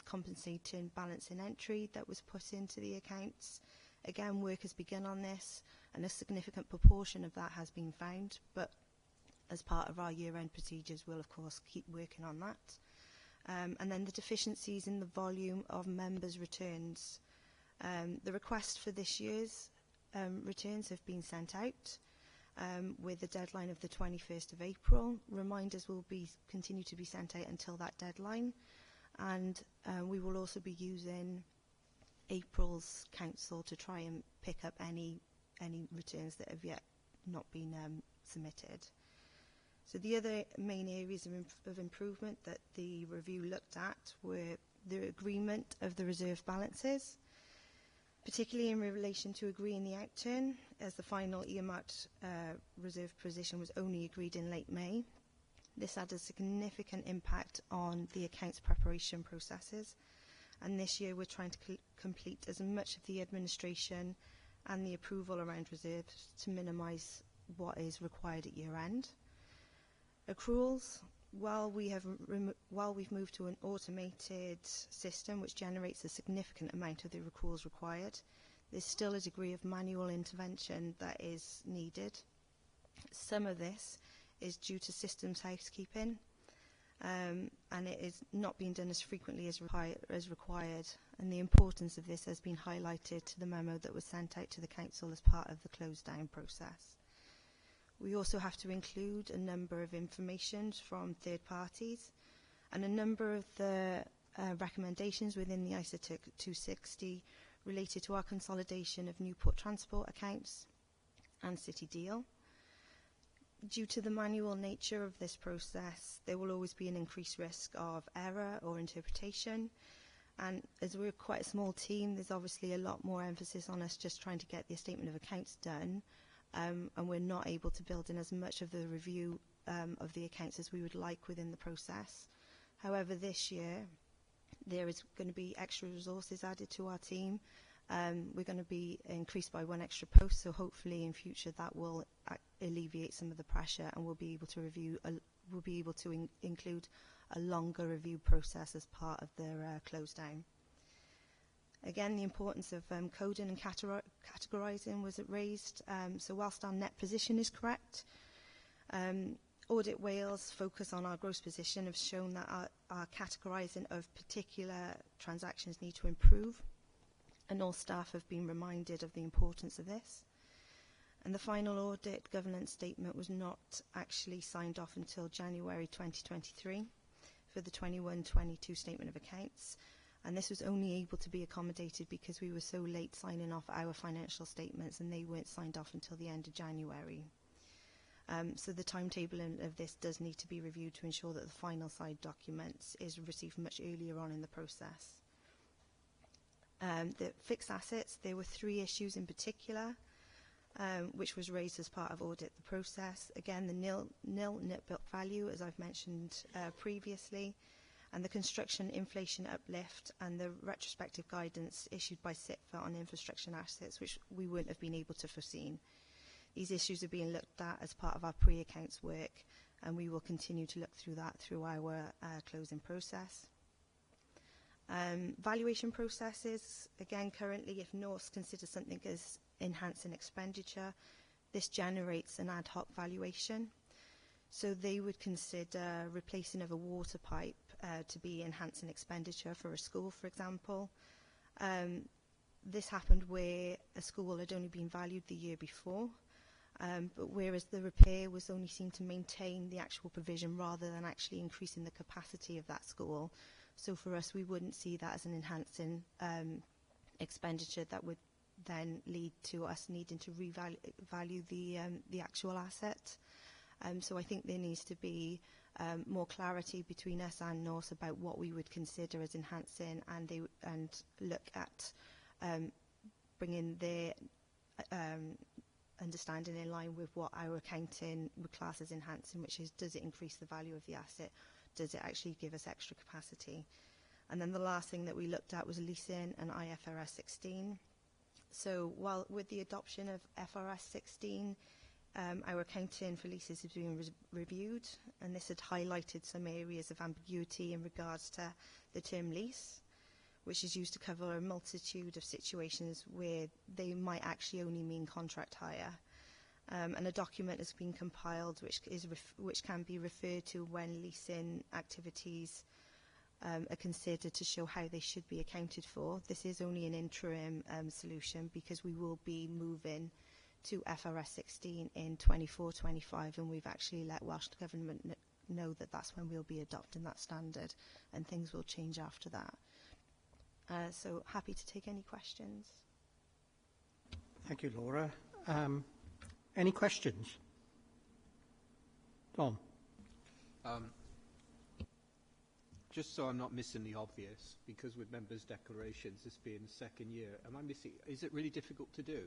compensating balance in entry that was put into the accounts. Again, work has begun on this, and a significant proportion of that has been found, but as part of our year-end procedures, we'll of course keep working on that. And then the deficiencies in the volume of members' returns. The request for this year's returns have been sent out with the deadline of the 21st of April. Reminders will continue to be sent out until that deadline, and we will also be using April's council to try and pick up any returns that have yet not been submitted. So the other main areas of improvement that the review looked at were the agreement of the reserve balances, particularly in relation to agreeing the outturn, as the final earmarked reserve position was only agreed in late May. This had a significant impact on the accounts preparation processes, and this year we're trying to complete as much of the administration and the approval around reserves to minimise what is required at year end. Accruals, while we've moved to an automated system which generates a significant amount of the accruals required, there's still a degree of manual intervention that is needed. Some of this is due to systems housekeeping, and it is not being done as frequently as required. And the importance of this has been highlighted to the memo that was sent out to the Council as part of the close-down process. We also have to include a number of information from third parties, and a number of the recommendations within the ISA 260 related to our consolidation of Newport transport accounts and City Deal. Due to the manual nature of this process, there will always be an increased risk of error or interpretation. And as we're quite a small team, there's obviously a lot more emphasis on us just trying to get the statement of accounts done. And we're not able to build in as much of the review of the accounts as we would like within the process. However, this year, there is going to be extra resources added to our team. We're going to be increased by 1 extra post, so hopefully in future that will alleviate some of the pressure, and we'll be able to include a longer review process as part of their close down. Again, the importance of coding and categorising was raised. So whilst our net position is correct, Audit Wales focus on our gross position have shown that our categorising of particular transactions need to improve, and all staff have been reminded of the importance of this. And the final audit governance statement was not actually signed off until January 2023 for the 21-22 statement of accounts, and this was only able to be accommodated because we were so late signing off our financial statements, and they weren't signed off until the end of January. So the timetable of this does need to be reviewed to ensure that the final side documents is received much earlier on in the process. The fixed assets, there were 3 issues in particular, which was raised as part of audit the process. Again, the nil net built value, as I've mentioned previously, and the construction inflation uplift and the retrospective guidance issued by SITFA on infrastructure assets, which we wouldn't have been able to foresee. These issues are being looked at as part of our pre-accounts work, and we will continue to look through that through our closing process. Valuation processes, again, currently if NORS considers something as enhancing expenditure, this generates an ad hoc valuation. So they would consider replacing of a water pipe to be enhancing expenditure for a school, for example. This happened where a school had only been valued the year before, but whereas the repair was only seen to maintain the actual provision rather than actually increasing the capacity of that school. So for us, we wouldn't see that as an enhancing expenditure that would then lead to us needing to revalue the actual asset. So I think there needs to be more clarity between us and NORS about what we would consider as enhancing, and look at bringing their understanding in line with what our accounting would class as enhancing, which is, does it increase the value of the asset? Does it actually give us extra capacity? And then the last thing that we looked at was leasing and IFRS 16. So while with the adoption of FRS 16, our accounting for leases is being reviewed, and this had highlighted some areas of ambiguity in regards to the term lease, which is used to cover a multitude of situations where they might actually only mean contract hire. And a document has been compiled which can be referred to when leasing activities are considered to show how they should be accounted for. This is only an interim solution because we will be moving to FRS 16 in 24-25, and we've actually let Welsh Government know that that's when we'll be adopting that standard, and things will change after that. So happy to take any questions. Thank you, Laura. Any questions? Tom. Just so I'm not missing the obvious, because with members' declarations, this being the second year, am I missing? Is it really difficult to do?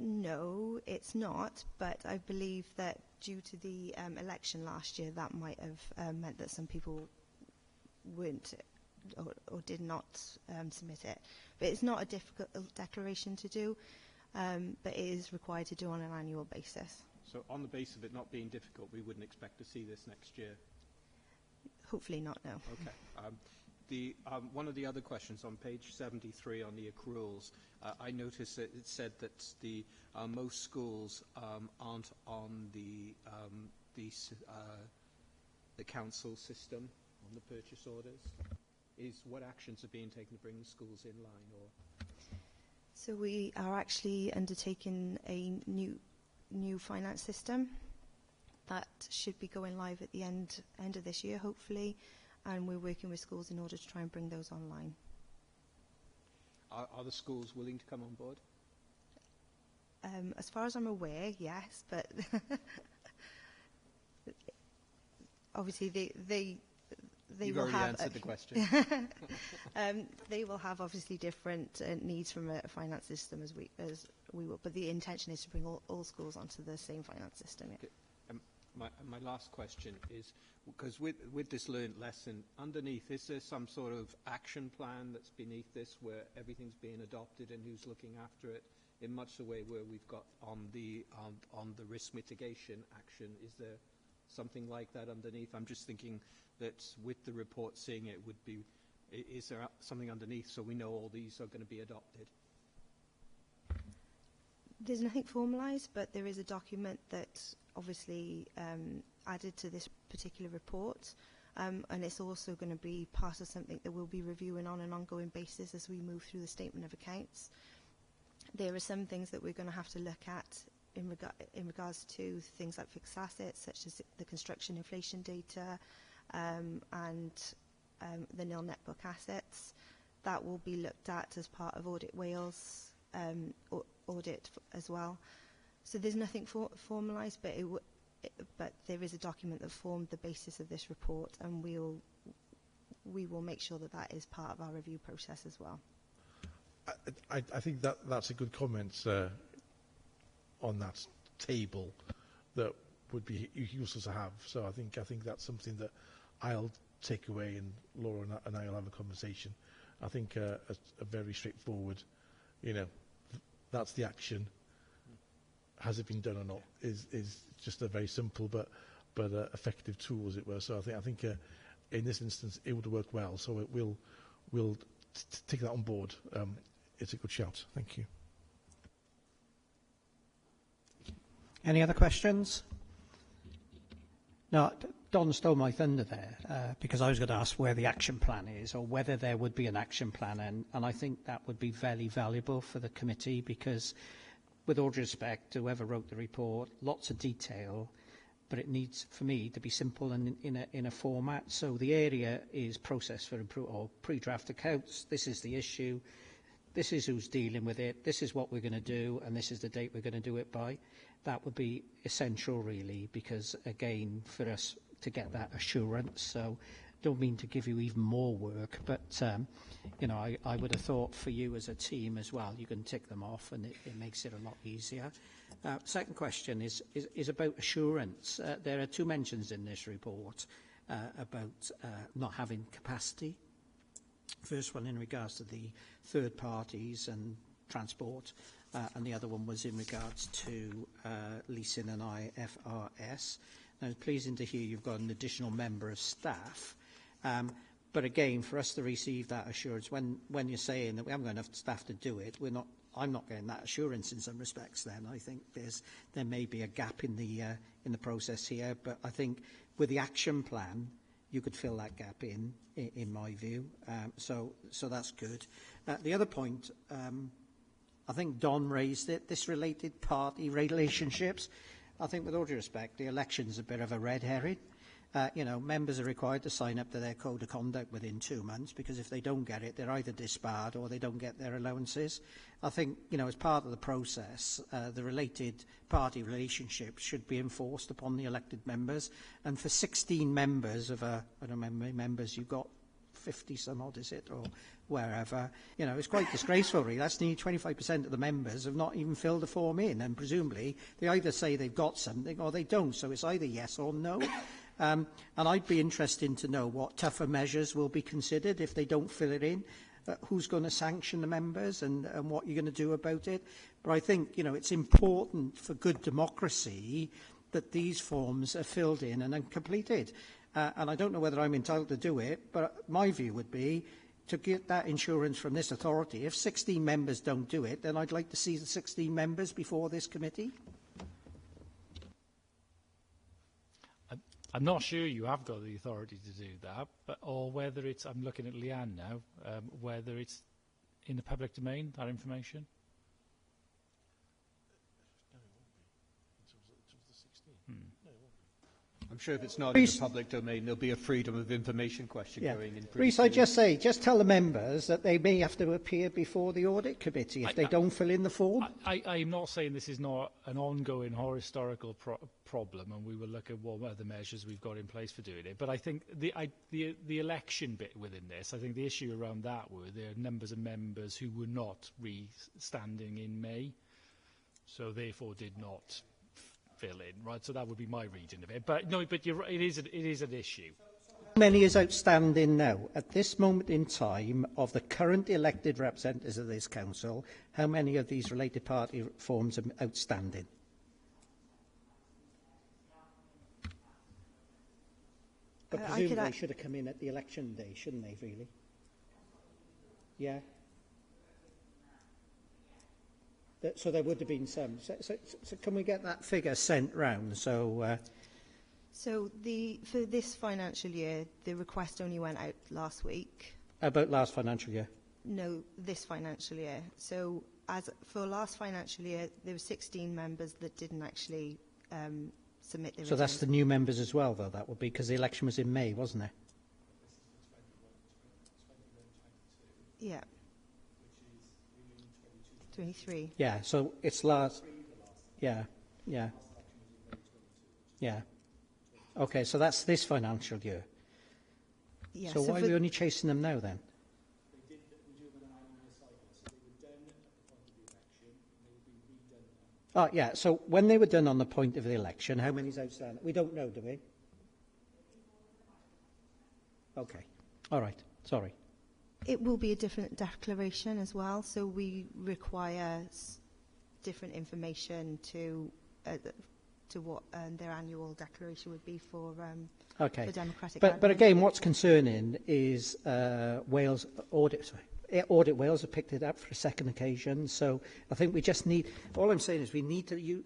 No, it's not, but I believe that due to the election last year, that might have meant that some people weren't or did not submit it. But it's not a difficult declaration to do, but it is required to do on an annual basis. So on the basis of it not being difficult, we wouldn't expect to see this next year? Hopefully not, no. Okay. One of the other questions on page 73 on the accruals, I noticed that it said that the most schools aren't on the the council system on the purchase orders? Is what actions are being taken to bring the schools in line? Or So we are actually undertaking a new finance system that should be going live at the end of this year, hopefully, and we're working with schools in order to try and bring those online. are the schools willing to come on board? As far as I'm aware, yes, but obviously they You've will already have answered the question. they will have obviously different needs from a finance system as we will, but the intention is to bring all schools onto the same finance system. Yeah. Okay. My last question is, because with this learned lesson, underneath, is there some sort of action plan that's beneath this where everything's being adopted and who's looking after it? In much the way where we've got on the risk mitigation action, is there something like that underneath? I'm just thinking that with the report seeing it would be, is there something underneath so we know all these are going to be adopted? There's nothing formalised, but there is a document that obviously added to this particular report, and it's also going to be part of something that we'll be reviewing on an ongoing basis as we move through the statement of accounts. There are some things that we're going to have to look at in regards to things like fixed assets, such as the construction inflation data and the nil net book assets. That will be looked at as part of Audit Wales audit as well. So there's nothing formalised, but but there is a document that formed the basis of this report, and we will make sure that that is part of our review process as well. I think that's a good comment on that table that would be useful to have. So I think that's something that I'll take away, and Laura and I will have a conversation. I think a very straightforward, that's the action. Has it been done or not? Is just a very simple but effective tool, as it were. So I think in this instance it would work well. So we'll take that on board. It's a good shout. Thank you. Any other questions? No, Don stole my thunder there because I was going to ask where the action plan is, or whether there would be an action plan, and I think that would be very valuable for the committee because, with all due respect to whoever wrote the report, lots of detail, but it needs, for me, to be simple and in a format. So the area is process for or pre-draft accounts. This is the issue. This is who's dealing with it. This is what we're going to do, and this is the date we're going to do it by. That would be essential, really, because, again, for us to get that assurance. So don't mean to give you even more work, but, I would have thought for you as a team as well, you can tick them off, and it makes it a lot easier. Second question is about assurance. There are two mentions in this report about not having capacity. First one in regards to the third parties and transport, and the other one was in regards to leasing and IFRS. Now, it's pleasing to hear you've got an additional member of staff. But again, for us to receive that assurance, when you're saying that we haven't got enough staff to do it, I'm not getting that assurance in some respects. Then I think there may be a gap in the process here. But I think with the action plan, you could fill that gap in my view. So that's good. The other point, I think Don raised it. This related party relationships. I think, with all due respect, the election's a bit of a red herring. Members are required to sign up to their code of conduct within 2 months, because if they don't get it, they're either disbarred or they don't get their allowances. I think, as part of the process, the related party relationships should be enforced upon the elected members. And for 16 members of I don't remember how many members you've got, 50 some odd, is it, or wherever, it's quite disgraceful, really. That's nearly 25% of the members have not even filled the form in, and presumably they either say they've got something or they don't. So it's either yes or no. And I'd be interested to know what tougher measures will be considered if they don't fill it in. Who's going to sanction the members, and what you're going to do about it. But I think, it's important for good democracy that these forms are filled in and then completed. And I don't know whether I'm entitled to do it, but my view would be to get that insurance from this authority. If 16 members don't do it, then I'd like to see the 16 members before this committee. I'm not sure you have got the authority to do that, but or whether it's, I'm looking at Leanne now, whether it's in the public domain, that information. I'm sure if it's not in the public domain, there'll be a freedom of information question going in. Reece, I just tell the members that they may have to appear before the audit committee if they don't fill in the form. I'm not saying this is not an ongoing or historical problem, and we will look at what other measures we've got in place for doing it. But I think the election bit within this, I think the issue around that were there are numbers of members who were not standing in May, so therefore did not fill in, right? So that would be my reading of it. But no, but you're right, it is an issue. How many is outstanding now? At this moment in time, of the current elected representatives of this council, how many of these related party forms are outstanding? But presumably they should have come in at the election day, shouldn't they, really? Yeah. So there would have been some. So can we get that figure sent round? So for this financial year, the request only went out last week. About last financial year? No, this financial year. So as for last financial year, there were 16 members that didn't actually submit their returns. So that's the new members as well, though, that would be, because the election was in May, wasn't it? Yeah. 23. Yeah, so it's last... Yeah. Okay, so that's this financial year. Yeah, so why are we only chasing them now, then? Oh, yeah, so when they were done on the point of the election, how many's outstanding? We don't know, do we? Okay, all right, sorry. It will be a different declaration as well, so we require different information to what their annual declaration would be for democratic. But again, what's concerning is Wales Audit. Audit Wales have picked it up for a second occasion, so I think we just need. All I'm saying is we need to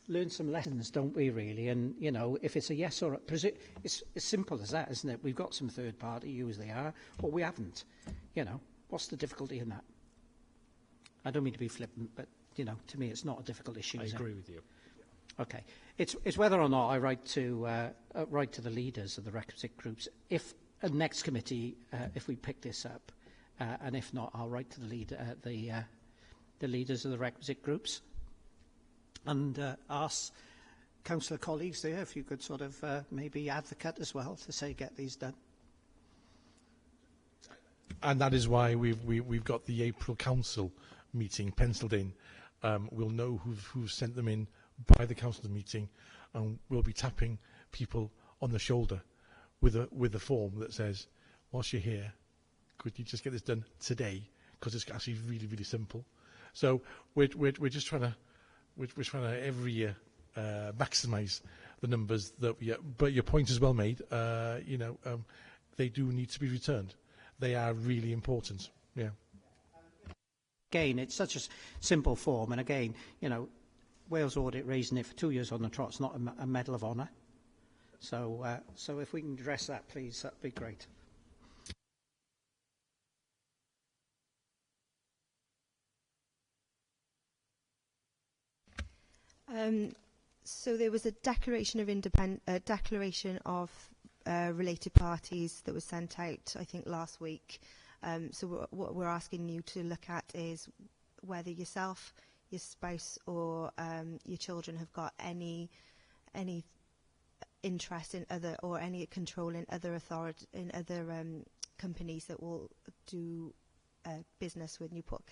learn some lessons, don't we? Really, and you know, if it's a yes or it's as simple as that, isn't it? We've got some third party, you as they are, or we haven't. You know, what's the difficulty in that? I don't mean to be flippant, but you know, to me, it's not a difficult issue. I agree with you. Okay, it's whether or not I write to the leaders of the requisite groups. If at next committee, if we pick this up, and if not, I'll write to the leaders of the requisite groups, and ask councillor colleagues there if you could sort of maybe advocate as well to say get these done. And that is why we've got the April council meeting penciled in. We'll know who've sent them in by the council meeting, and we'll be tapping people on the shoulder with a form that says, whilst you're here, could you just get this done today? Because it's actually really, really simple. So we're just trying to every year maximise the numbers that we. But your point is well made. They do need to be returned. They are really important. Yeah. Again, it's such a simple form, and again, you know, Wales Audit raising it for 2 years on the trot is not a medal of honour. So if we can address that, please, that'd be great. So there was a declaration of related parties that was sent out, I think, last week. So what we're asking you to look at is whether yourself, your spouse, or your children have got any interest in other or any control in other companies that will do business with Newport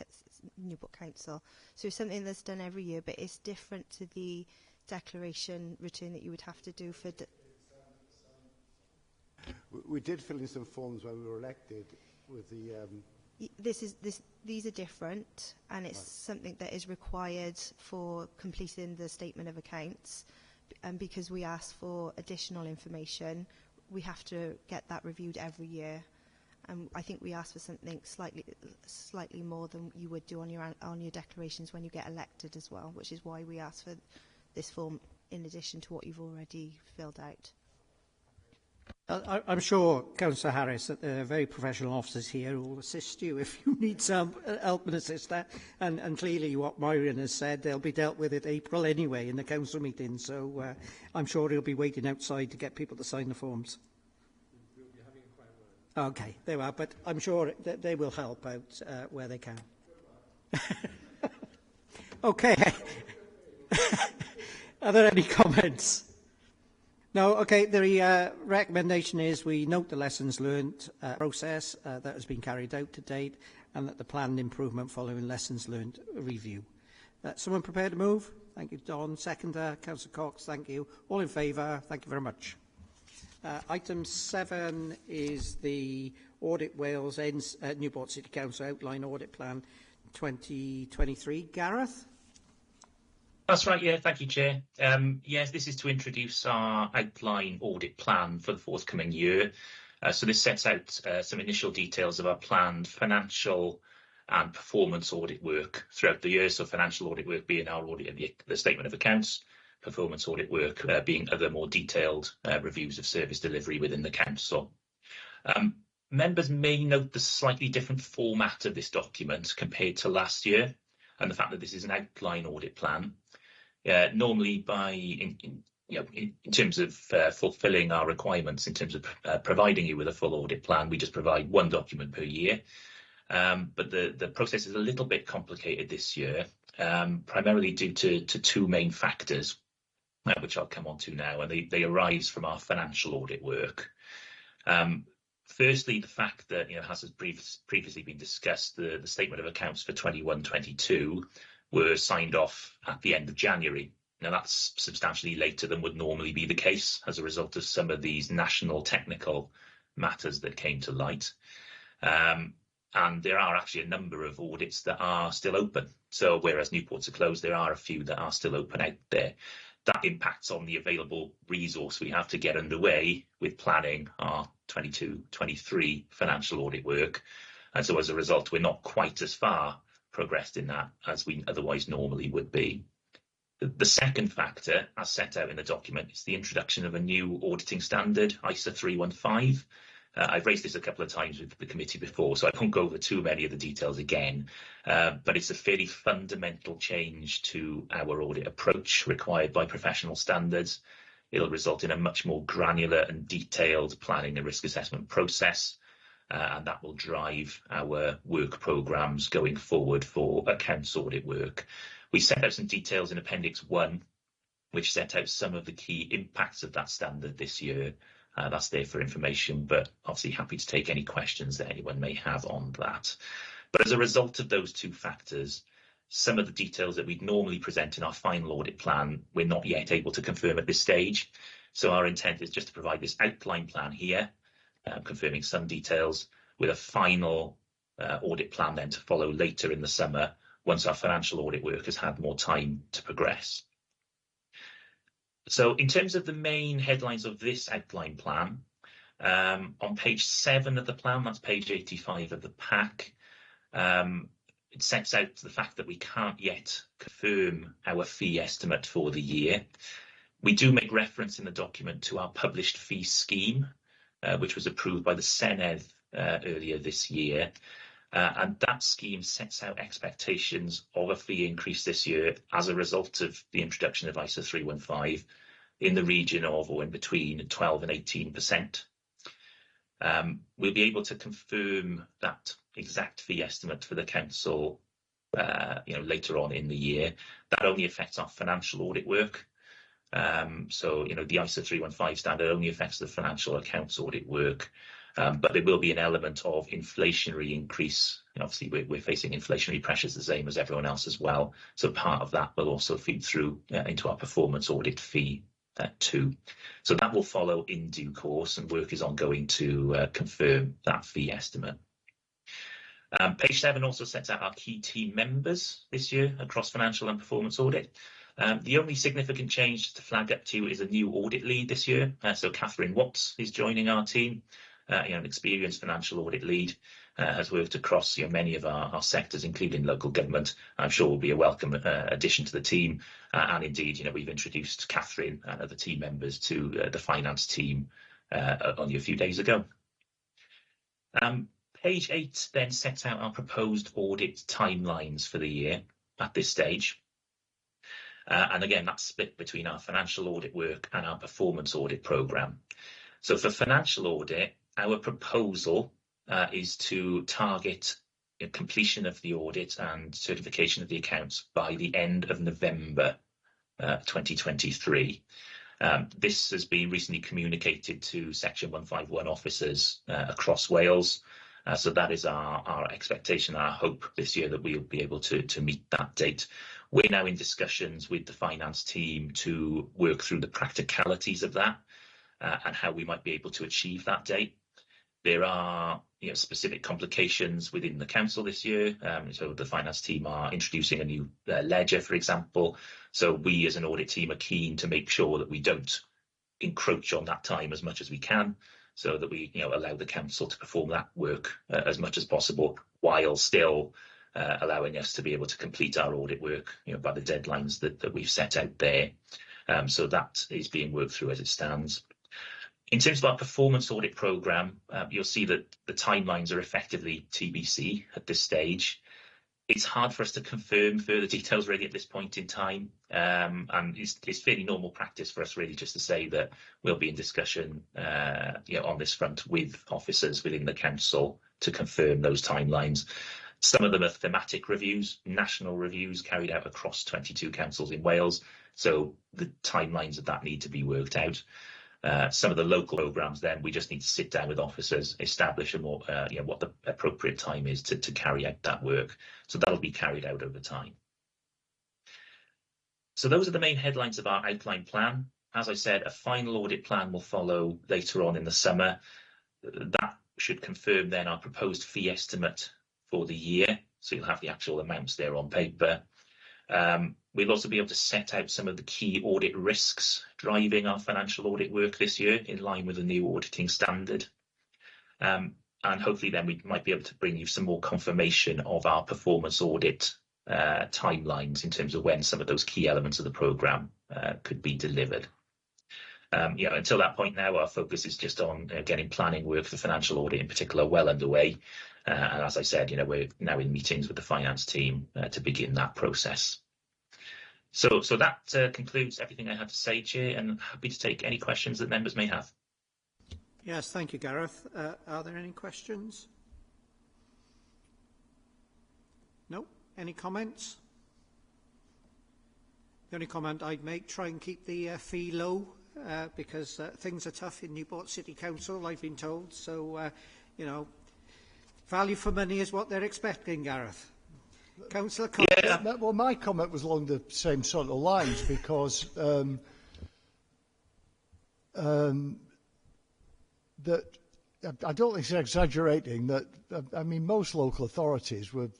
Council. So it's something that's done every year, but it's different to the declaration return that you would have to do for. We did fill in some forms when we were elected with the. These are different, and it's something that is required for completing the statement of accounts. And because we ask for additional information, we have to get that reviewed every year. And I think we ask for something slightly more than you would do on your declarations when you get elected as well, which is why we ask for this form in addition to what you've already filled out. I'm sure, Councillor Harris, that there are very professional officers here who will assist you if you need some help and assistance. And clearly what Myron has said, they'll be dealt with at April anyway in the council meeting. So I'm sure he'll be waiting outside to get people to sign the forms. Okay, there we are. But I'm sure that they will help out where they can. Okay. Are there any comments? No, okay, the recommendation is we note the lessons learned process that has been carried out to date and that the planned improvement following lessons learned review. Someone prepared to move? Thank you, Don. Seconder, Councillor Cox, thank you. All in favour? Thank you very much. Item 7 is the Audit Wales Newport City Council Outline Audit Plan 2023. Gareth? That's right, yeah, thank you, Chair. Yes, this is to introduce our outline audit plan for the forthcoming year. So this sets out some initial details of our planned financial and performance audit work throughout the year. So financial audit work being our audit of the statement of accounts, performance audit work being other more detailed reviews of service delivery within the council. Members may note the slightly different format of this document compared to last year, and the fact that this is an outline audit plan. Normally, in terms of fulfilling our requirements, in terms of providing you with a full audit plan, we just provide one document per year. But the process is a little bit complicated this year, primarily due to two main factors, which I'll come on to now, and they arise from our financial audit work. Firstly, the fact that, as previously been discussed, the statement of accounts for 21-22 were signed off at the end of January. Now, that's substantially later than would normally be the case as a result of some of these national technical matters that came to light. And there are actually a number of audits that are still open. So whereas Newports are closed, there are a few that are still open out there. That impacts on the available resource we have to get underway with planning our 22-23 financial audit work. And so as a result, we're not quite as far progressed in that as we otherwise normally would be. The second factor, as set out in the document, is the introduction of a new auditing standard, ISA 315. I've raised this a couple of times with the committee before, so I won't go over too many of the details again, but it's a fairly fundamental change to our audit approach required by professional standards. It'll result in a much more granular and detailed planning and risk assessment process, and that will drive our work programmes going forward for accounts audit work. We set out some details in Appendix 1, which set out some of the key impacts of that standard this year. That's there for information, but obviously happy to take any questions that anyone may have on that. But as a result of those two factors, some of the details that we'd normally present in our final audit plan, we're not yet able to confirm at this stage. So our intent is just to provide this outline plan here, confirming some details, with a final audit plan then to follow later in the summer, once our financial audit work has had more time to progress. So in terms of the main headlines of this outline plan, on page 7 of the plan, that's page 85 of the pack, it sets out the fact that we can't yet confirm our fee estimate for the year. We do make reference in the document to our published fee scheme, which was approved by the Senedd earlier this year. And that scheme sets out expectations of a fee increase this year as a result of the introduction of ISA 315 in the region of, or in between, 12 and 18%. We'll be able to confirm that exact fee estimate for the council later on in the year. That only affects our financial audit work. So the ISA 315 standard only affects the financial accounts audit work. But there will be an element of inflationary increase. Obviously, we're facing inflationary pressures the same as everyone else as well. So part of that will also feed through into our performance audit fee too. So that will follow in due course, and work is ongoing to confirm that fee estimate. Page 7 also sets out our key team members this year across financial and performance audit. The only significant change to flag up to is a new audit lead this year. So Catherine Watts is joining our team. An experienced financial audit lead, has worked across many of our sectors, including local government. I'm sure will be a welcome addition to the team. And indeed, we've introduced Catherine and other team members to the finance team only a few days ago. Page 8 then sets out our proposed audit timelines for the year at this stage. And again, that's split between our financial audit work and our performance audit programme. So for financial audit, our proposal is to target completion of the audit and certification of the accounts by the end of November 2023. This has been recently communicated to Section 151 officers across Wales. So that is our expectation, our hope this year, that we'll be able to meet that date. We're now in discussions with the finance team to work through the practicalities of that and how we might be able to achieve that date. There are specific complications within the council this year. So the finance team are introducing a new ledger, for example. So we as an audit team are keen to make sure that we don't encroach on that time as much as we can, so that we allow the council to perform that work as much as possible, while still allowing us to be able to complete our audit work by the deadlines that we've set out there. So that is being worked through as it stands. In terms of our performance audit programme, you'll see that the timelines are effectively TBC at this stage. It's hard for us to confirm further details really at this point in time, and it's fairly normal practice for us really just to say that we'll be in discussion on this front with officers within the council to confirm those timelines. Some of them are thematic reviews, national reviews carried out across 22 councils in Wales, so the timelines of that need to be worked out. Some of the local programmes, then, we just need to sit down with officers, establish what the appropriate time is to carry out that work. So that'll be carried out over time. So those are the main headlines of our outline plan. As I said, a final audit plan will follow later on in the summer. That should confirm then our proposed fee estimate for the year. So you'll have the actual amounts there on paper. We'll also be able to set out some of the key audit risks driving our financial audit work this year in line with the new auditing standard. And hopefully then we might be able to bring you some more confirmation of our performance audit timelines in terms of when some of those key elements of the programme could be delivered. Until that point now, our focus is just on getting planning work for financial audit in particular well underway. And as I said, we're now in meetings with the finance team to begin that process. So that concludes everything I had to say, Chair, and happy to take any questions that members may have. Yes, thank you, Gareth. Are there any questions? No? Any comments? The only comment I'd make, try and keep the fee low, because things are tough in Newport City Council, I've been told. So, value for money is what they're expecting, Gareth. Councillor Cox. Yeah. Well, my comment was along the same sort of lines, because that I don't think it's exaggerating that most local authorities were,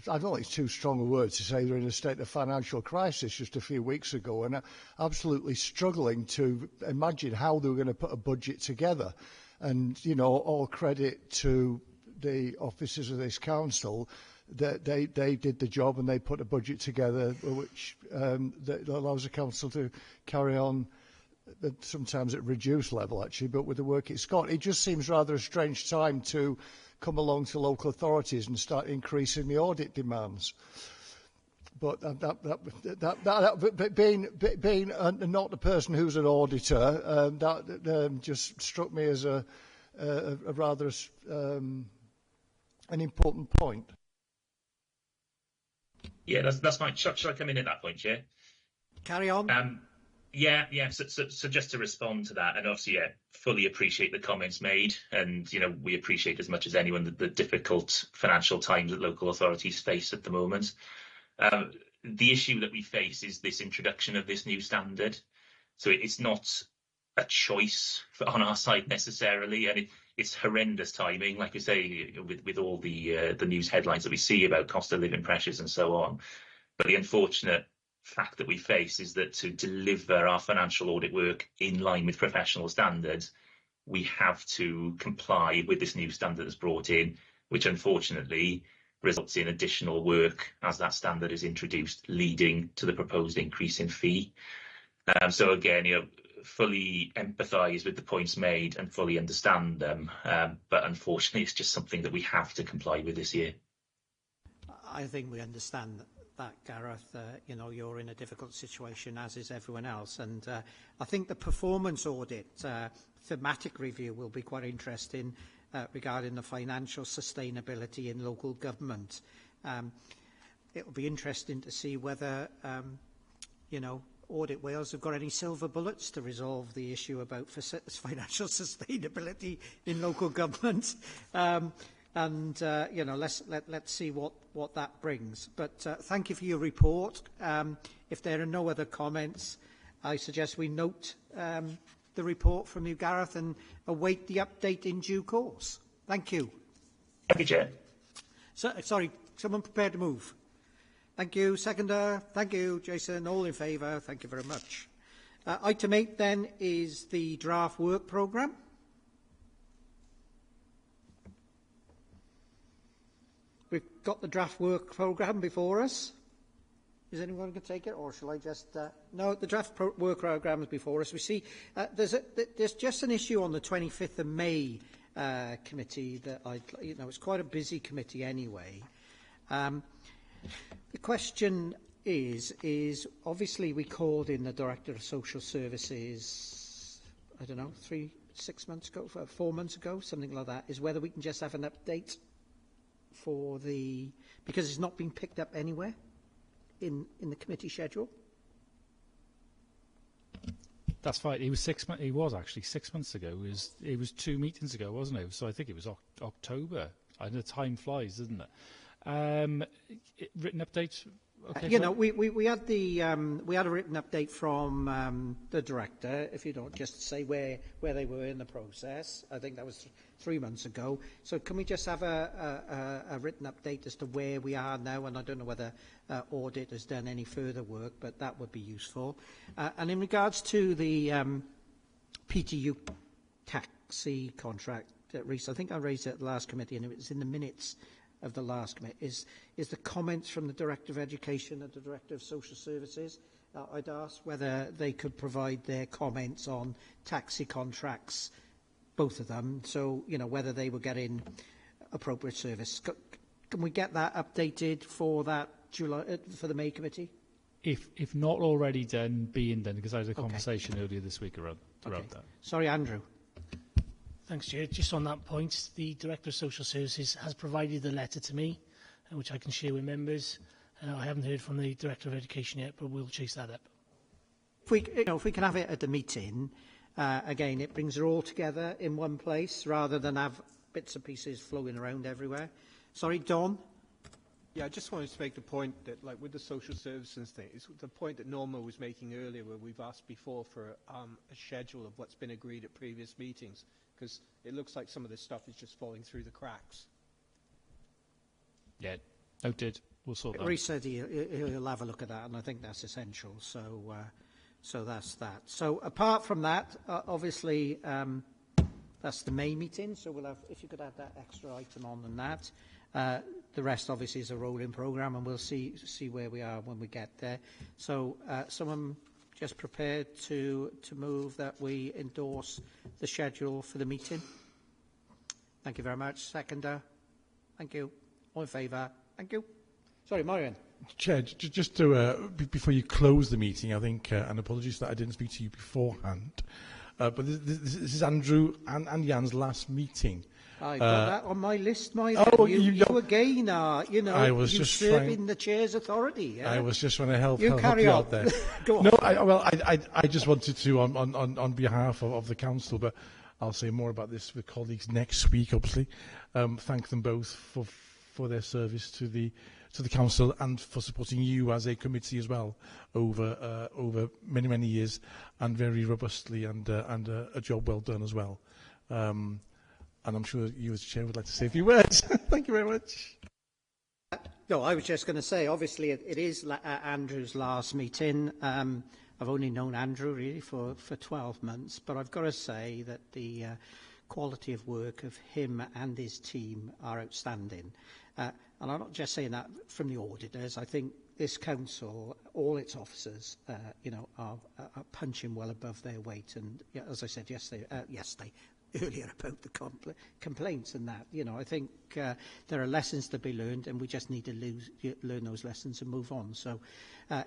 I don't think it's too strong a word to say they're in a state of financial crisis just a few weeks ago, and absolutely struggling to imagine how they were going to put a budget together. And all credit to the officers of this council that they did the job and they put a budget together which that allows the council to carry on sometimes at reduced level actually, but with the work it's got. It just seems rather a strange time to come along to local authorities and start increasing the audit demands. But being not the person who's an auditor, that just struck me as a rather an important point. Yeah, that's fine. Shall I come in at that point, Chair? Carry on. Yeah. So just to respond to that, and obviously, fully appreciate the comments made, and we appreciate as much as anyone the difficult financial times that local authorities face at the moment. The issue that we face is this introduction of this new standard. So it's not a choice on our side necessarily, and it's horrendous timing, like you say, with all the news headlines that we see about cost of living pressures and so on. But the unfortunate fact that we face is that to deliver our financial audit work in line with professional standards, we have to comply with this new standard that's brought in, which unfortunately results in additional work as that standard is introduced, leading to the proposed increase in fee. So again, fully empathise with the points made and fully understand them, but unfortunately it's just something that we have to comply with this year. I think we understand that, Gareth. You know, you're in a difficult situation, as is everyone else. And I think the performance audit thematic review will be quite interesting regarding the financial sustainability in local government. It will be interesting to see whether, you know, Audit Wales have got any silver bullets to resolve the issue about financial sustainability in local government. You know, let's see what that brings. But thank you for your report. If there are no other comments, I suggest we note the report from you, Gareth, and await the update in due course. Thank you. Thank you, Chair. So, sorry, someone prepared to move? Thank you. Seconder? Thank you, Jason. All in favour? Thank you very much. Item 8 then is the draft work programme. We've got the draft work programme before us. Is anyone going to take it, or shall I just... No, the draft work programme is before us. We see there's just an issue on the 25th of May committee that it's quite a busy committee anyway. The question is obviously we called in the Director of Social Services, I don't know, 6 months ago, 4 months ago, something like that, is whether we can just have an update for because it's not been picked up anywhere in the committee schedule. That's fine. It was actually 6 months ago. It was 2 meetings ago, wasn't it? So I think it was October. I know time flies, doesn't it? Written updates. Okay, you know, we had a written update from the director. If you don't just say where they were in the process, I think that was 3 months ago. So can we just have a written update as to where we are now? And I don't know whether Audit has done any further work, but that would be useful. And in regards to the PTU taxi contract, Reece, I think I raised it at the last committee, and it was in the minutes of the last committee, is the comments from the Director of Education and the Director of Social Services. I'd ask whether they could provide their comments on taxi contracts, both of them, so, you know, whether they were getting appropriate service. Can we get that updated for that for the May committee? If not already being done, because I had a conversation earlier this week around that. Sorry, Andrew. Thanks, Chair. Just on that point, the Director of Social Services has provided a letter to me, which I can share with members. I haven't heard from the Director of Education yet, but we'll chase that up. If we can have it at the meeting, again, it brings it all together in one place rather than have bits and pieces flowing around everywhere. Sorry, Don? Yeah, I just wanted to make the point that, like, with the social services thing, it's the point that Norma was making earlier, where we've asked before for a schedule of what's been agreed at previous meetings, because it looks like some of this stuff is just falling through the cracks. Yeah, noted. We'll sort that. Reece said he'll have a look at that, and I think that's essential. So that's that. So apart from that, obviously, that's the May meeting. So we'll have, if you could add that extra item on than that. The rest obviously is a rolling programme, and we'll see where we are when we get there. So someone just prepared to move that we endorse the schedule for the meeting. Thank you very much. Seconder. Thank you. All in favour? Thank you. Sorry, Marion. Chair, just to, before you close the meeting, I think, and apologies that I didn't speak to you beforehand, but this is Andrew and Jan's last meeting. I got that on my list, Marion. Oh, you again are, I was just serving the chair's authority. Yeah? I was just trying to help you out there. Go on. No, I just wanted to, on behalf of the council, but I'll say more about this with colleagues next week, obviously. Thank them both for their service to the council and for supporting you as a committee as well over many years, and very robustly, and a job well done as well. And I'm sure you as chair would like to say a few words. Thank you very much. No, I was just going to say, obviously, it is Andrew's last meeting. I've only known Andrew really for 12 months, but I've got to say that the quality of work of him and his team are outstanding. And I'm not just saying that from the auditors. I think this council, all its officers, are punching well above their weight. And yeah, as I said yesterday, earlier about the complaints and that, I think there are lessons to be learned, and we just need to learn those lessons and move on. So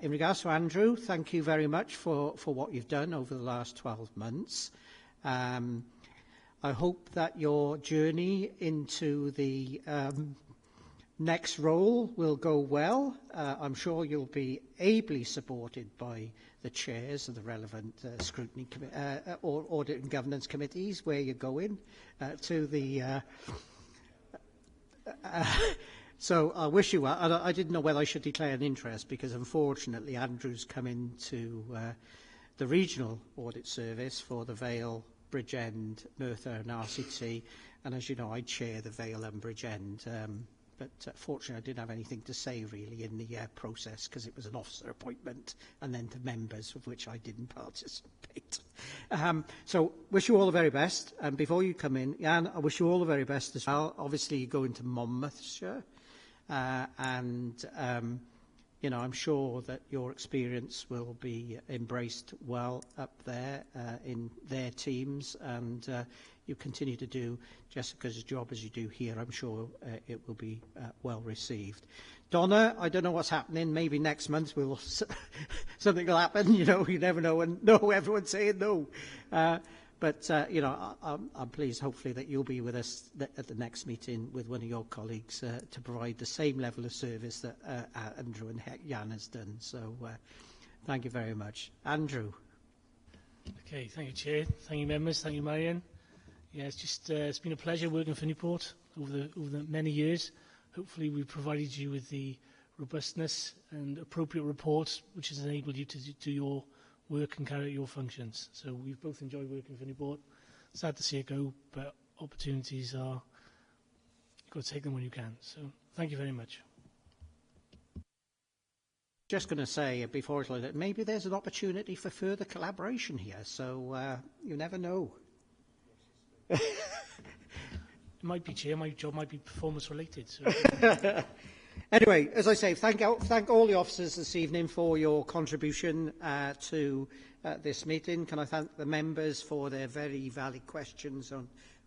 in regards to Andrew, thank you very much for what you've done over the last 12 months. I hope that your journey into the next role will go well. I'm sure you'll be ably supported by the chairs of the relevant scrutiny or audit and governance committees where you're going to the. So I wish you well. I didn't know whether I should declare an interest because unfortunately Andrew's come into the regional audit service for the Vale, Bridgend, Merthyr and RCT, and as you know I chair the Vale and Bridgend. But fortunately, I didn't have anything to say really in the process because it was an officer appointment and then to members of which I didn't participate. So wish you all the very best. And before you come in, Jan, I wish you all the very best as well. Obviously, you go into Monmouthshire I'm sure that your experience will be embraced well up there in their teams, and you continue to do Jessica's job as you do here. I'm sure it will be well received. Donna, I don't know what's happening. Maybe next month something will happen. You never know, and no, everyone's saying no. But I'm pleased, hopefully, that you'll be with us at the next meeting with one of your colleagues to provide the same level of service that Andrew and Jan has done. So thank you very much. Andrew. Okay, thank you, Chair. Thank you, members. Thank you, Marion. Yeah, it's been a pleasure working for Newport over the many years. Hopefully, we've provided you with the robustness and appropriate reports, which has enabled you to do your work and carry out your functions. So we've both enjoyed working for Newport. Sad to see it go, but opportunities you've got to take them when you can. So thank you very much. Just going to say before it's like that, maybe there's an opportunity for further collaboration here. So you never know. It might be, Chair. My job might be performance related. So. Anyway, as I say, thank all the officers this evening for your contribution to this meeting. Can I thank the members for their very valid questions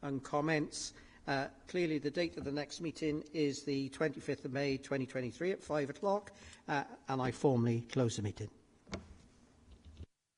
and comments. Clearly, the date of the next meeting is the 25th of May 2023 at 5 o'clock, and I formally close the meeting.